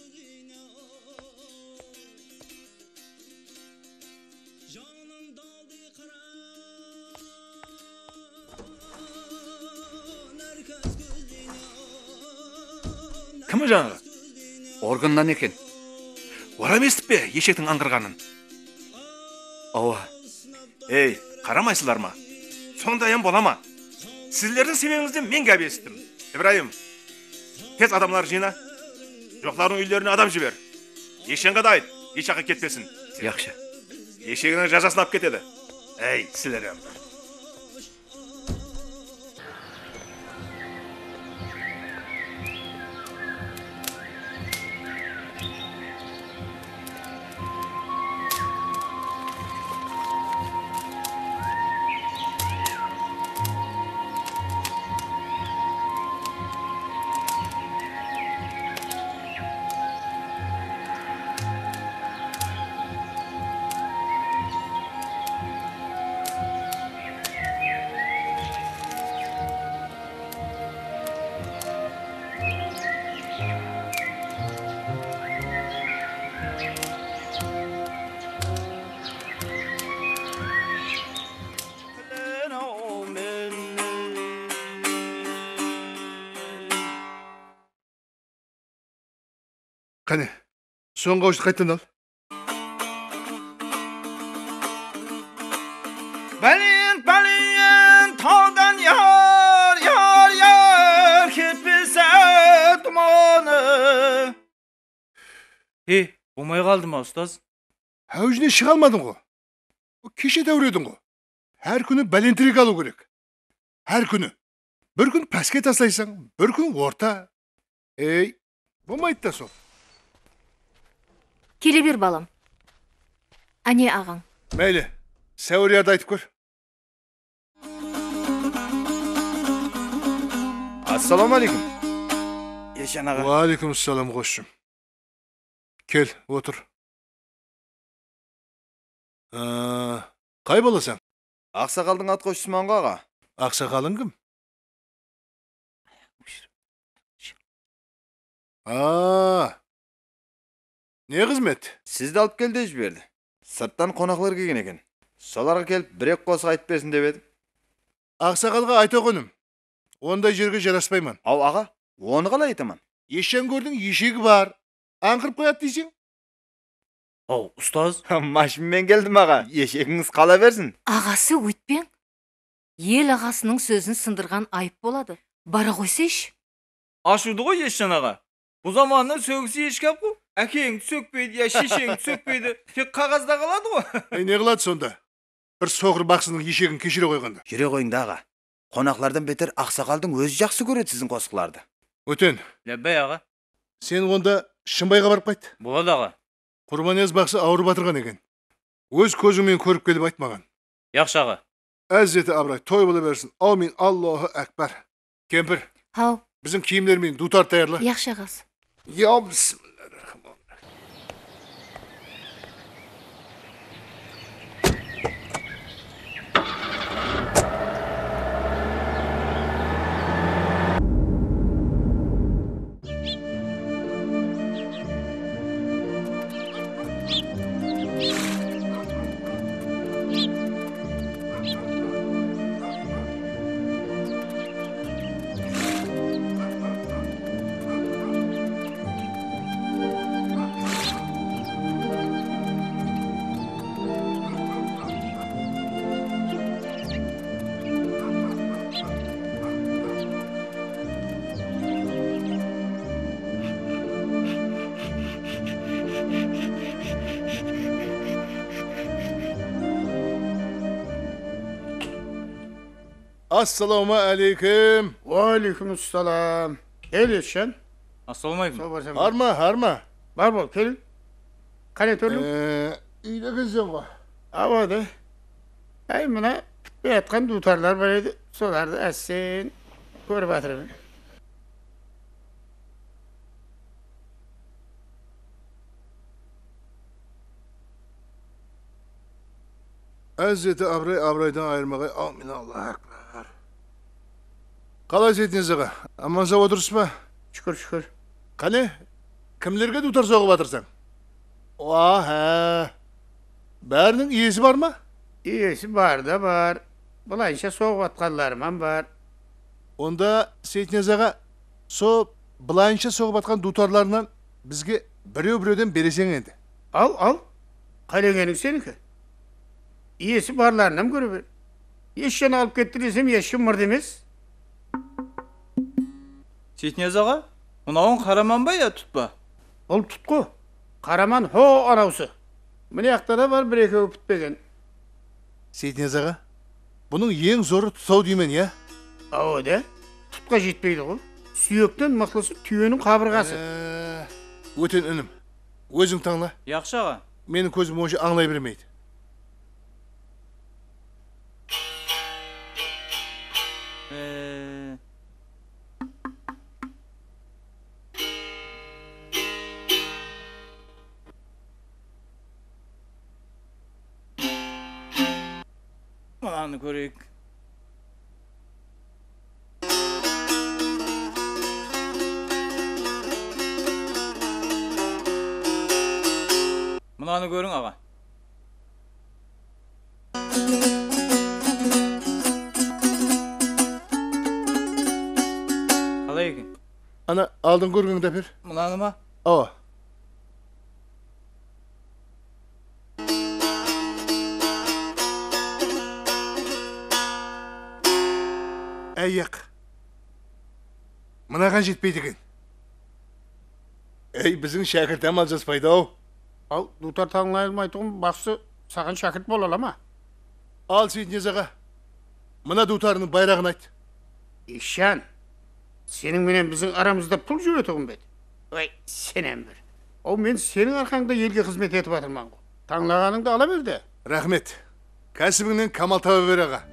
Кімі жаңағы? Органнан екен. Орам естіп бе, ешектің аңғырғанын? Ауа. Ей, қарамайсыздар ма? Сондайым бола ма? Сіздердің себебіңізден мен гәп естім. Ибраим, тез адамлар жина. Жоқлардың үйлеріне адам жібер. Ешенға да айт, ешаққа кетпесін. Яқшы. Ешегінің жазасын ап кетеді. Ей, сілерім. Қане, соңғы ауызды қайттан ал. Бәлін, таудан яр, кетпесе тұманы. Болмай қалды ма, ұстаз? Әужіне шыға алмадың ғой. Кеше дәуредің ғой. Әр күні бәлентрек алу керек. Әр күні. Бір күн пәске таслайсың, бір күн орта. Ей, болмайды да сол. Келе бер балам. Ане ағаң. Мәйлі, сәуірияды айтып көр. Assalomu alaykum. Eshon ağa. Va alaykum assalom qo'shnim. Kel, o'tir. Qay bo'lasan? Aqsaqalning ot qo'shisiman ağa. Aqsaqaling kim? Ne xizmet? Sizni olib kel deb berdi. Sirtdan qo'noqlar kelgan ekan. Solarga kelib bir-ek qo'shiq aytib bersin deb edim. Aqsaqalga ayta qo'ydim. Onday yerga jaraspayman. Av ağa, onu qalay aytaman? Eshon ko'rding, eshigi bor. Anqirib qo'yadi deysing? Ov, ustoz. Mashinamen keldim ağa. Eshegingiz qala bersin. Ағасы өйтпең. Ел ағасының сөзін сындырған айып болады. Бара қойса еш. Aşırdı o Yeşen ağa. Bu zamanlar söküsü yeşkap bu. Әкең sökpeydi ya şişeң sökpeydi. Tek kağızda kaladı o. Ne kıladı sonda? Bir soğur baksının ешегін кешіре қойғанда. Жүре қойыңды аға. Қонақlardan beter ақсақалдың өзі жақсы көреді сіздің қосқыларды. Өтен. Ләббәй аға. Сен онда Шымбайға барып қайт. Болады аға. Құрманияз бақсы ауырып батырған екен. Өз көзіңмен көріп келіп айтмаған. Яқшы аға. Әзреті Абрай той бола берсін. Аумин, Аллаху әкбар. Кемпір. Хау. Bizim kiyimlerimi dutar tayarla. Yaxşı ağası. Ya bismillahirrahmanirrahim. Assalamu aleyküm. Ve aleykümselam. El Eshon. Assalomu alaykum. Harma. Bar bol, kelin. Qanday turling? Uyda kızım var. Avada. Ay mana yatqan dutarlar bor edi. Solarni asin ko'rib o'tiraman. Hazreti Abray'dan ayırmaya amin Allah'a ekber. Qalay etdiniz ağa? Aman sağ oturursunuz mu? Şükür. Qani? Kimlerge dutar soğup atırsan? He. Bärinin iyisi var mı? İyisi var da var. Bulayınca soğuk atkanlarım var. Onda Seyitnez ağa, bulayınca soğup atkan dutarlarından bizge biröv-birövden beresen endi. Al. Kalegenin seninki. İyisi barlarına mı görüp? Eshon alıp kettirsem Eshon mırdı emes. Seyitnez ağa, unavun Karamanba ya tutba. Ol tutku. Karaman ho anavsı. Mine yakta da var bir-eki öpütpegen. Seyitnez ağa, bunun en zoru tutav deymen ya? O da. Tutka jetpeydi o. Suyökten mıklısı tüyenin kabırgası. Öten önüm. Özün tanla. Yaxşı ağa. Menin közüm onca anlay vermeydi. Anı göreyik. Bunanı görün ağa. Kalay ekin. Ana aldın görgün de bir. Bunanı mı? O. Yak. Mınağan jetpeydi ekin. Bizim şakirtem alacağız payda o. Al, dutar tanlayılmaydığı baksı sağın şakirt bol ama. Al Seyitnez ağa. Mına dutarının bayrağını ayt. Eshon, senin menen bizim aramızda pul jüretigin bet. Vay, senem bir. O men senin arkanda elge hizmet etip atırman. Tanlaganыңды ala ber de. Rahmet. Kasibingden kamal taba ber ağa.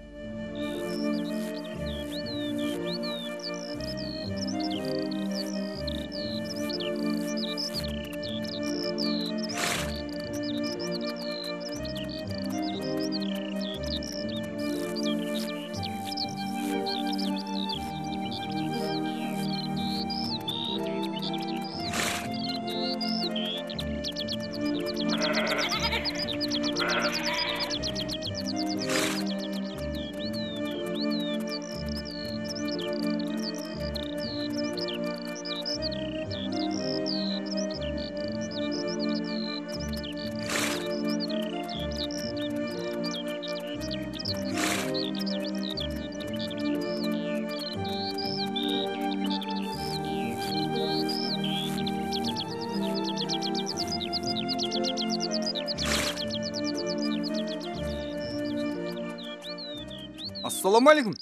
Assalomu alaykum.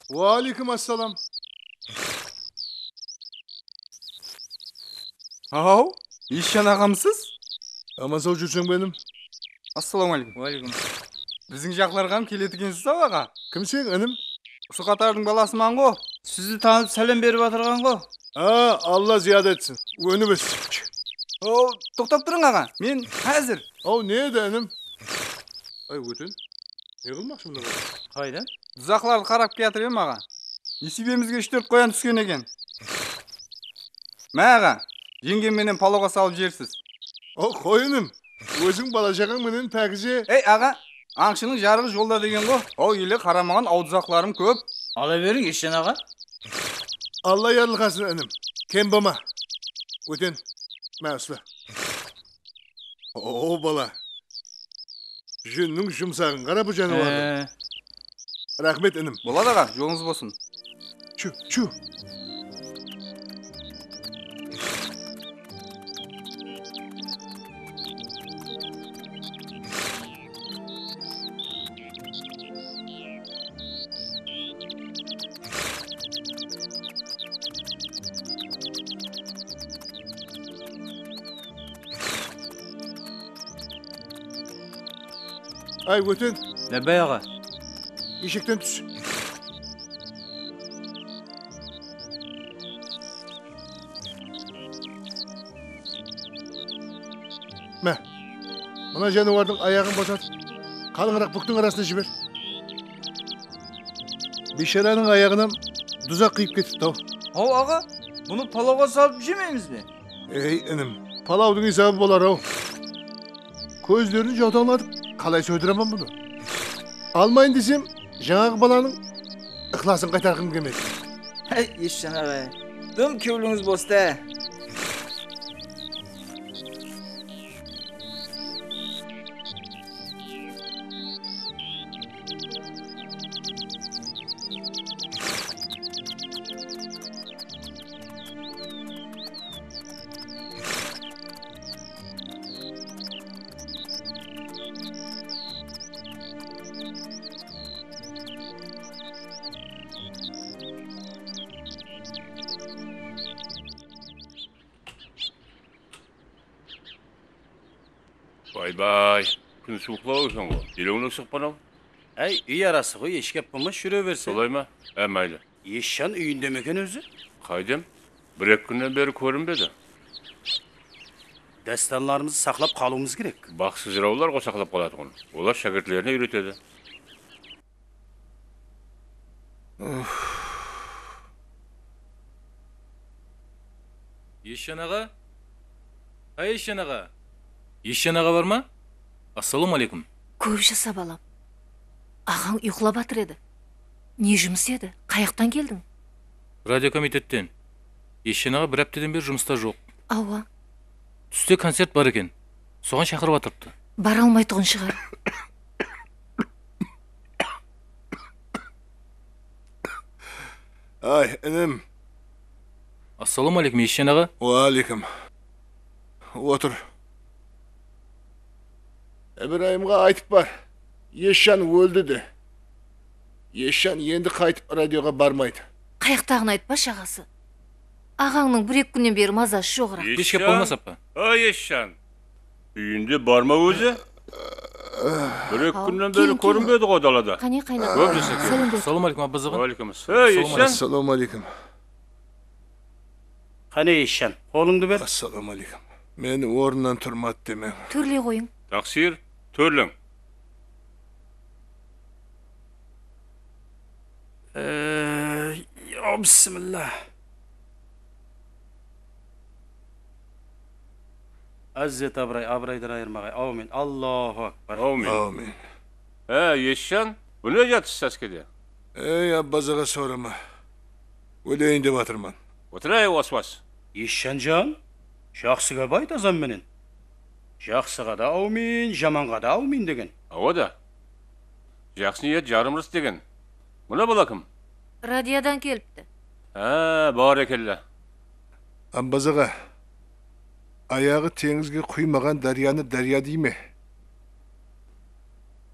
Va alaykum assalom. Hao, Eshon ağamsiz? Amasa жүрсең benim. Assalomu alaykum. Va alaykum. Bizning jaqlarga ham keladigansiz ağa. Kim sen inim? Şu Qatarning balasiman go. Sizni tanib salom berib o'tirgan go. Ha, Allah ziyade etsin. Önü biz. O, to'xtab turing ağa. Men hozir. O ne edenim? Ay ötün. Ne kılmak şimdi bu? Qaydan? Uzoqlarni qarab keltiryapman ağa. Nisibemizga 3-4 qo'yan tushgan ekan. Mağa, yengem meni paloga solib jersiz. O koyunum. Özün balacağın menen pakize. Ey ağa, Аңшының жарығы жолда деген го. О, еле қарамаған аудызақларым көп. Ала берің, Ешен аға. Allah yarlıkasın önüm. Kem bama. Öten. Мәусла. O bala. Жүннің жұмсағын қара bu жануарды. Рахмет інім. Болады аға, жолыңыз болсын. Чу. Ay öten. Ләббәй аға. Ишектен түс. Мә. Мына жануардың аяғын босат. Қалыңырақ бүктің арасына жібер. Бешараның аяғынан дұзақ қиып кетіпті ау. Ау аға, бұны палауға салып жемейміз бе? Ей інім, палаудың исабы болар ау. Көздерін жаутаңладық. Қалай сөйдіремін бұны? Алмайын десем, жаңағы баланың ықласын қайтарғым келмеді. Ей, Ешен аға, дым кеуліңіз босты. Bay. Күн суықлау екен ғой. Елеуін өксік ау? Әй, үй арасы ғой, ешкеп болмас жүре берсе. Солай ма? Мәйлі. Ешжан үйінде мекен өзі? Қайдем? Бір-ек күннен бері көрінбеді. Дәстанларымызды сақлап қалуымыз керек. Бақсы жыраулар қосақлап қалады ғой. Олар шәкіртлеріне үйретеді. Ешжан аға? Ай, Ешжан аға? Ешжан аға бар ма? Ассалам алейкум. Көп жаса балам. Ағаң ұйқылап атыр еді. Не жұмыс еді? Қаяқтан келдің? Радиокомитеттен. Ешжан аға бір аптадан бері жұмыста жоқ. Ауа. Түсте концерт бар екен. Соған шақырып атырыпты. Бара алмайтұғын шығар. Ay, інім. Ассалам алейкум, Ешжан аға. Ва алейкум. Отыр. Ибраимға айтып бар. Ешжан өлді де. Ешжан енді қайтып радиоға бармайды. Қаяқтағын айтпа шағасы. Ағаңның бір-ек күннен бері мазасы жоғырақ. Ешкеп болмас апа. Ай, Ешжан. Үйінде барма өзі? Бір-ек күннен бері көрінбеді ғой далада. Қане қайнақ. Көп жаса Сәлем бер. Ассалам алейкум аббазыға. Ей, Ешжан. Ассалам алейкум. Қане, Ешжан, қолыңды бер. Ассалам алейкум. Мені орнынан тұрмады деме. Төрле қойың. Тақсир, төрлің. Ya bismillah. Azzet Abray'dır ayırmağay. Amin. Allahu Akbar. Amin. Ешжан, bu ne yatış ses kedi? Ey abbazıға sorama. Өлейін деп атырман. Отырай вас. Ешжан, жақсыға байт азам менен. Жақсыға да аумин, жаманға да аумин деген. О да. Жақсы ниет жарымырыс деген. Мұна бола кім? Радиодан келіпті. Бар екелі. Амбазыға, аяғы теңізге құймаған дарияны дария дейме?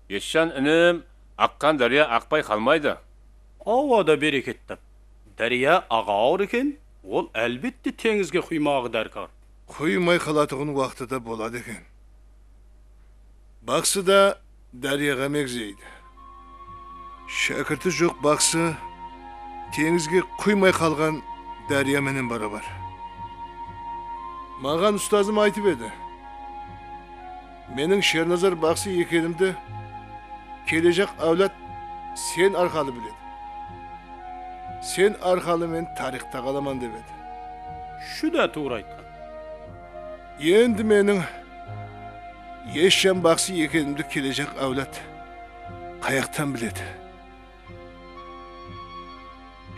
Ешжан інім, Аққан дария ақпай қалмайды. Ауада берекеттіп. Дария ағауыр екен, ол әлбетте теңізге құймағы дәркар. Құймай қалатығын уақытыда болады екен. Бақсы да дарияға мегзейді. Шәкірті жоқ бақсы теңізге құймай қалған дария менен барабар. Маған ұстазым айтып еді. Менің Шерназар бақсы екенімді кележек әулет сен арқалы біледі. Сен арқалы мен тарихта қаламан деп еді. Шу да тура айтқан. Енді менің ешжан бақсы екенімді кележек әулет қаяқтан біледі.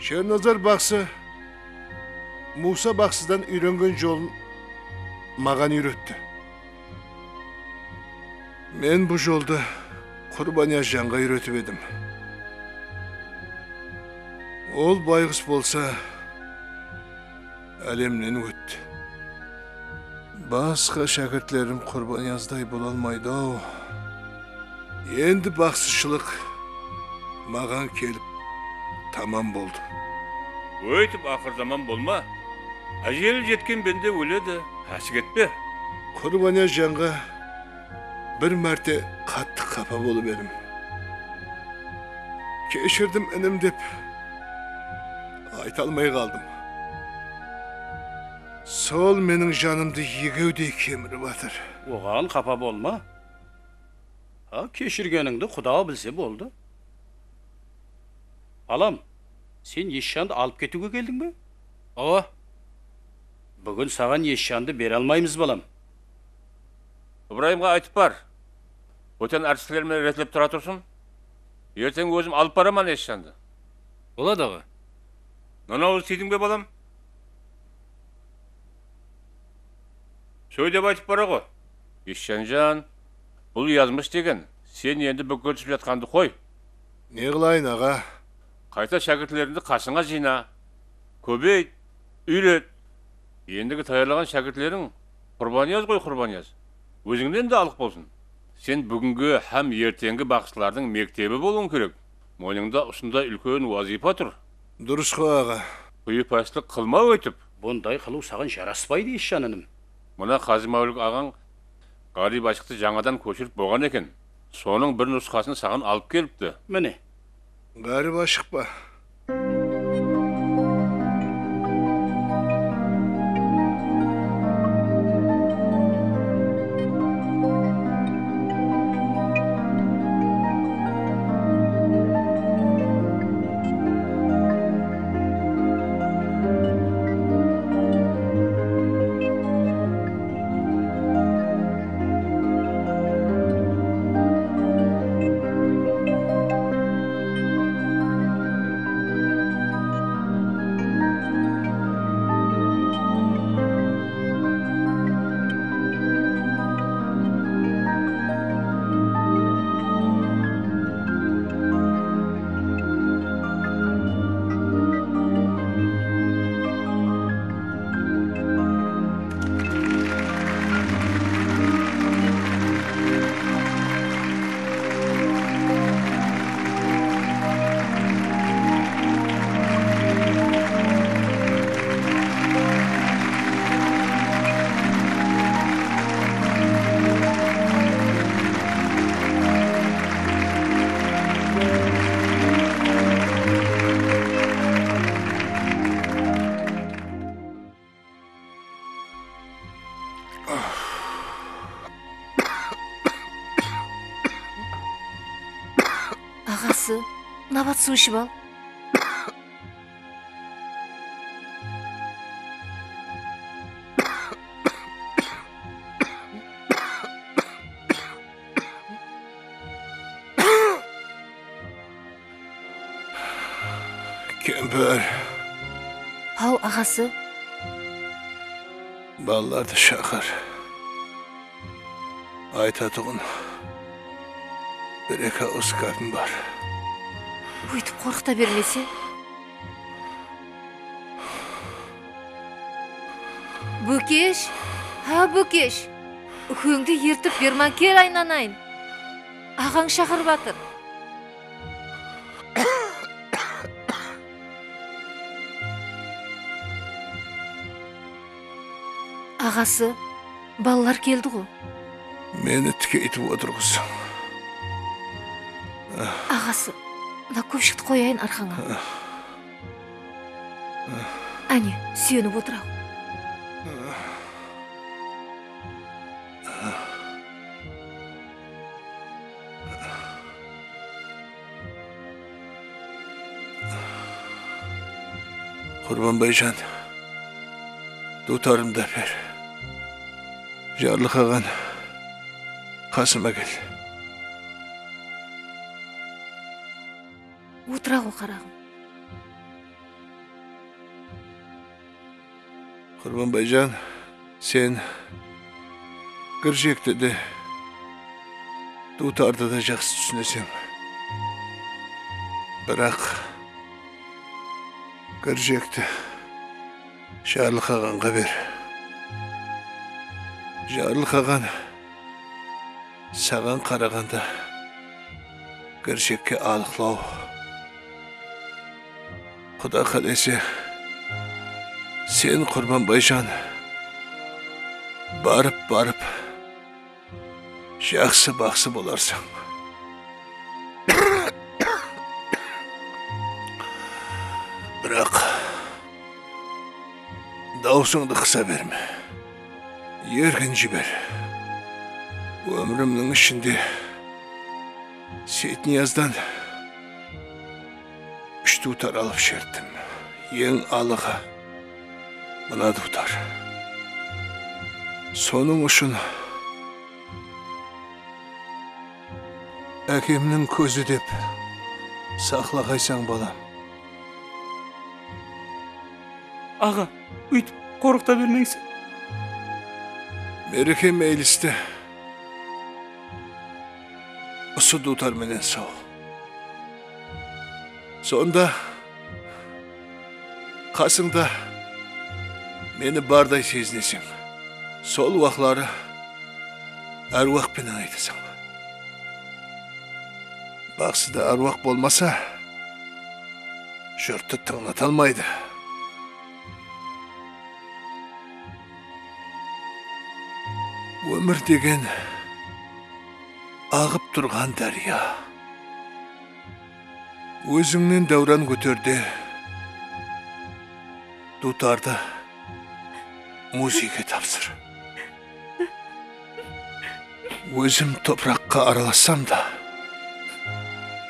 Шерназар бақсы Муса бақсыдан үйренген жолын маған үйретті. Мен бұл жолды Құрбания жанға үйретіп едім. Ол байғыз болса әлемнен өтті. Басқа шәкіртлерім Құрбанияздай бола алмайды ау. Енді бақсышылық маған келіп тамам болды. Өйтіп ақыр заман болма. Әжел жеткен бенде өледі. Әшік етпе. Құрбания жанға бір мәрте қатты қапа болып едім. Кешірдім інім деп айта алмай қалдым. Сол менің жанымды егеудей кеміріп атыр. Оған қапа болма. Кешіргеніңді Құда білсе болды. Балам, сен Ешжанды алып кетуге келдің бе? Ава. Бүгін саған Ешжанды бере алмаймыз, балам. Ыбырайымға айтып бар. Өтен әртіслермен ретлеп тұра тұрсын. Ертең өзім алып бараман Ешжанды. Болады аға. Нана өзі сейдің бе, балам? Сөй деп айтып бара ғой. Ешжан, бұл язмыш деген. Сен енді бүкөлтіп жатқанды қой. Не қылайын, аға? Қайта шәкіртлеріңді қасыңа жина. Көбейт, үйрет. Ендігі таярлаған шәкіртлерің Құрбанияз ғой, Құрбанияз. Өзіңден де алық болсын. Сен бүгінгі һәм ертеңгі бақсылардың мектебі болуың керек. Мойныңда ұсында үлкен уазипа тұр. Дұрыс қой, аға. Құйыпастық қылма өйтіп. Бұндай қылу саған жараспайды, Ешжаным. Мұна Қазы Мәулік ағаң Ғариб Ашықты жаңадан көшіріп болған екен. Соның бір нұсқасын саған алып келіпті. Міне. Ғариб Ашық па? Ағасы, набат су ішіп ал. Kemper, Ау, ағасы, балаларды шақыр. Айтатығын бір-екі ауыз кәпім бар. өйтіп қорқыта бермесе. Бөкеш, Бөкеш, үкеңді ертіп берман кел айнанайын. Ағаң шақыр батыр. Ағасы, балалар келді ғой. Мені тікейтіп отырғызсың. Ағасы, мына көпшікті қояйын арқаңа. Әне, сүйеніп отырау. Құрбанбайжан, дутарымда бер. Жарлықаған қасыма кел. Отырау қарағым. Құрбанбайжан, сен Кіржекті де, дутарды да жақсы түсінесің. Бірақ Кіржекті Жарлықағанға бер. Жарлықаған саған қарағанда Кіржекке алықлау. Құда қалесе, сен Құрбанбайжан барып жақсы бақсы боларсың. Бірақ даусыңды қыса берме. Ерген жібер. Өмірімнің ішінде Сейтнияздан 3 дутар алып шерттім. Ең алығы мына дутар. Соның үшін әкемнің көзі деп сақлағайсаң балам. Аға, үйтіп қорықта бермеңсің. Мереке мейлісті. Осы дутар менен сау. Сонда қасыңда мені бардай сезінесің. Сол уақлары әруақпенен айтасың. Бақсыда әруақ болмаса, жұртты тыңлата алмайды. Өмір деген ағып тұрған дәрия. Өзіңнен дәуран көтерде, дутарды музейге тапсыр. Өзім топыраққа араласам да,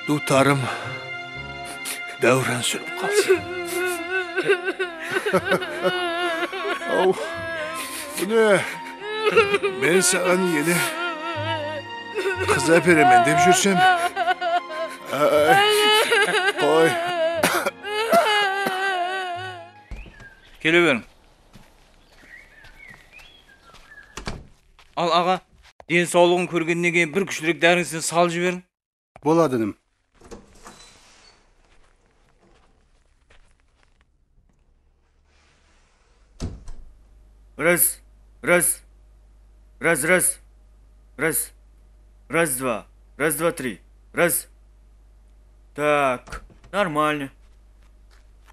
дутарым дәуран сүріп қалсын. Ау, бұны мен саған елі қыза беремен деп жүрсем, қой. Келе берің. Ал аға, ден саулығын көргеннен кейін бір күштірек дәріңізді салып жіберің. Болады інім. Раз, два, три. Раз. Так, нормально.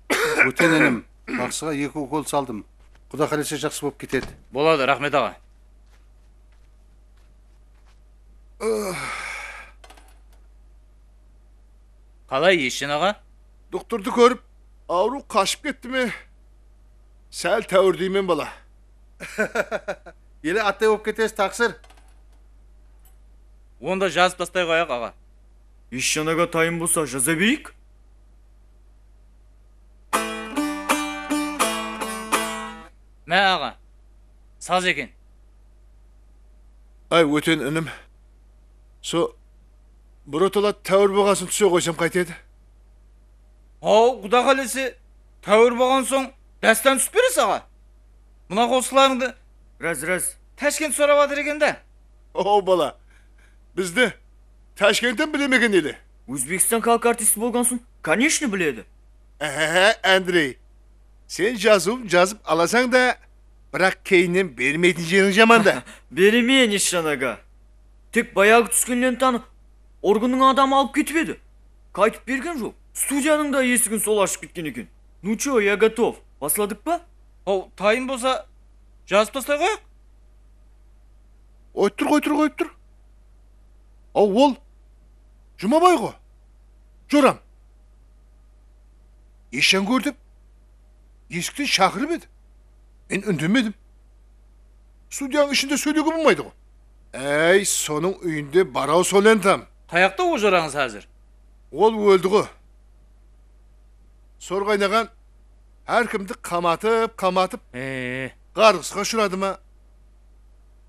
Өтен інім, бақсыға 2 укол салдым. Құда қалесе жақсы болып кетеді. Болады, рахмет аға. Қалай ешін аға? Доктырды көріп, ауру қашып кетті ме? Сәл тәуір деймен бала. Елі аттай болып кетесі тақсыр. Онда жазып тастай қояқ аға. Ешшанаға тайым болса жаза берейік? Мә аға, саз екен. Ай, өтен інім. Со, бұрытыла тәуір болғасын түсе қойсам қайтеді? Ау, құда қалесі, тәуір болған соң, дәстан түсіп берес аға. Мұна қосқыларыңды... Раз. Тәшкент сұрап атыр екен де. О, бала, бізді Ташкенттен білемеген еді. Өзбекстан халық артисті болғансың, конечно біледі. Андрей, сен жазып аласаң да, бірақ кейіннен бермейтін жерің жаманда. Беремейін ешшанаға. Тек баяғы түскеннен таны, органның адамы алып кетіп еді. Қайтып берген жоқ. Студияның да есігін сол ашып кеткен екен. Ну чё, я готов. Басладық па? Оу, тайым болса, Жазып тастай қояйық. Қойып тұр. Ол Жұмабай ғой. Жорам. Ешен көрдім. Есіктен шақырып еді. Мен үндемедім. Судияның ішінде сөйлеуге болмайды ғой. Әй, соның үйінде барау сол ентам. Қаяқта о жораңыз әзір? Ол өлді ғой. Сор қайнаған әркімді қаматып, қарғысқа ұшырады ма?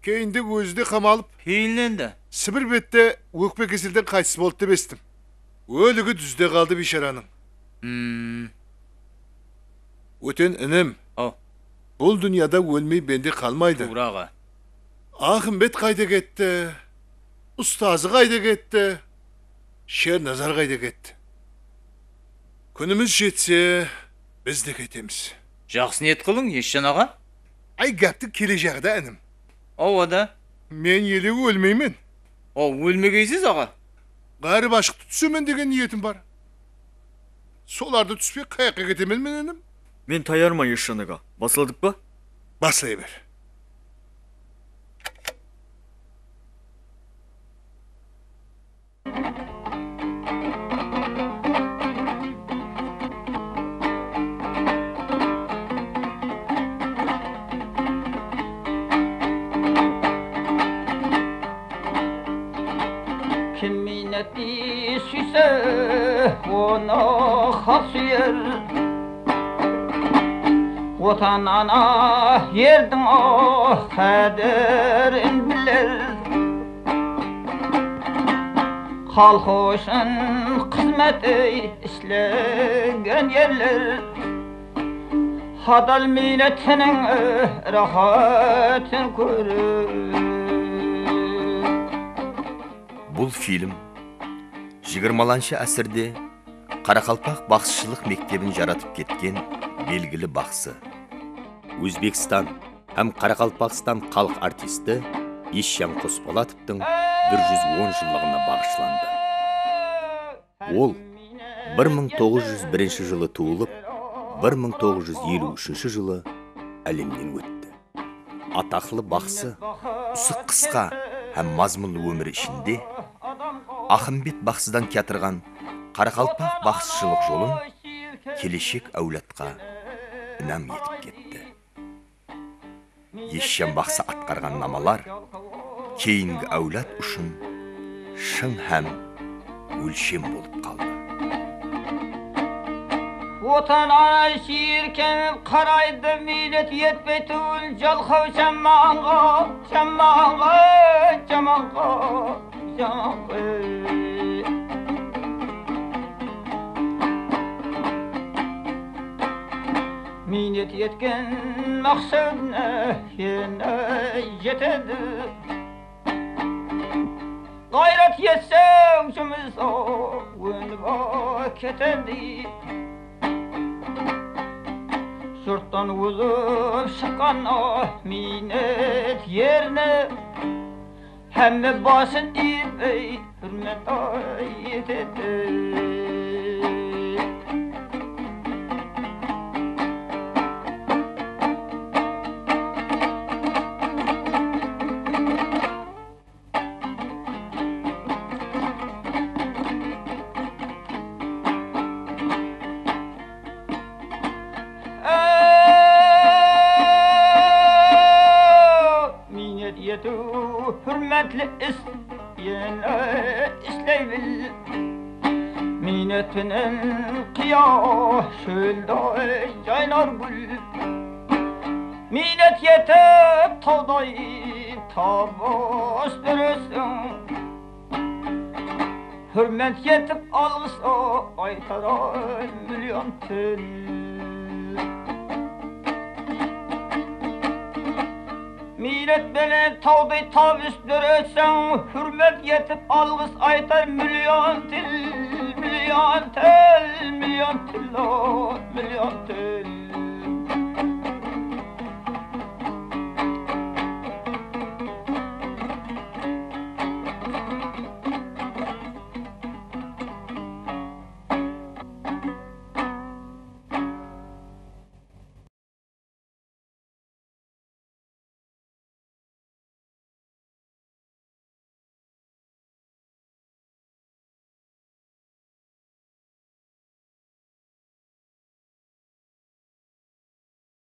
Кейінде өзі де қамалып, Кейінленді. Сібір бетте өкпе кеселден қайтыс болды деп естім. Өлігі дүзде қалды бишараның. Өтен інім. Бұл дүнияда өлмей бенде қалмайды. Тураға. Ахымбет қайда кетті, ұстазы қайда кетті, Шерназар қайда кетті. Күніміз жетсе, біз де кетеміз. Жақсы ниет қылың, Ешжан аға? Ай, гәпті келе жағда інім. Ада? Мен еле өлмеймін. Өлмегейсіз аға? Ғарып ашықты түсімен деген ниетім бар. Соларды түспей қаяққа кетемен мен інім. Мен таярма Ешжан аға. Басыладық па? Басылай бер. Kim minneti süse ona hak süyer Vatan ana yerдің қадірін білер Халқы үшін қызмет істеген ерлер Адал милләтінің рахатын көрер Бұл фильм 20-шы әсірде Қарақалпақ бақсышылық мектебін жаратып кеткен белгілі бақсы. Өзбекстан һәм Қарақалпақстан халық артисті Ешжан Қосболатовтың 110 жылдығына бағышланды. Ол 1901 жылы туылып, 1953 жылы әлемнен өтті. Атақлы бақсы ұсық қысқа һәм мазмұнды өмірі ішінде Ахымбет бақсыдан кетірған Қарақалпақ бақсышылық жолын келешек әулетқа інам етіп кетті. Ешжан бақсы атқарған намалар кейінгі әулет үшін шын һәм өлшем болып қалды. Отан ана шиіркеніп қарайды милет етпей түгіл жалқау жаманға Minnet yetken maqsadına yine yetedi Gayret yetse ucumuz o önüme ketedi Şurttan uzup şıkan o minnet yerine Hemme basın ey hürmet yetedi Hürmetli işleybil Minnetinin kıyah şölde yaynar gül Minnet yetip tağdayı tabas dürüsün Hürmet yetip algısa aytara milyon tül Millet beni tağday taviz döresen Hürmet yetip algıs aytar milyon til Milyon til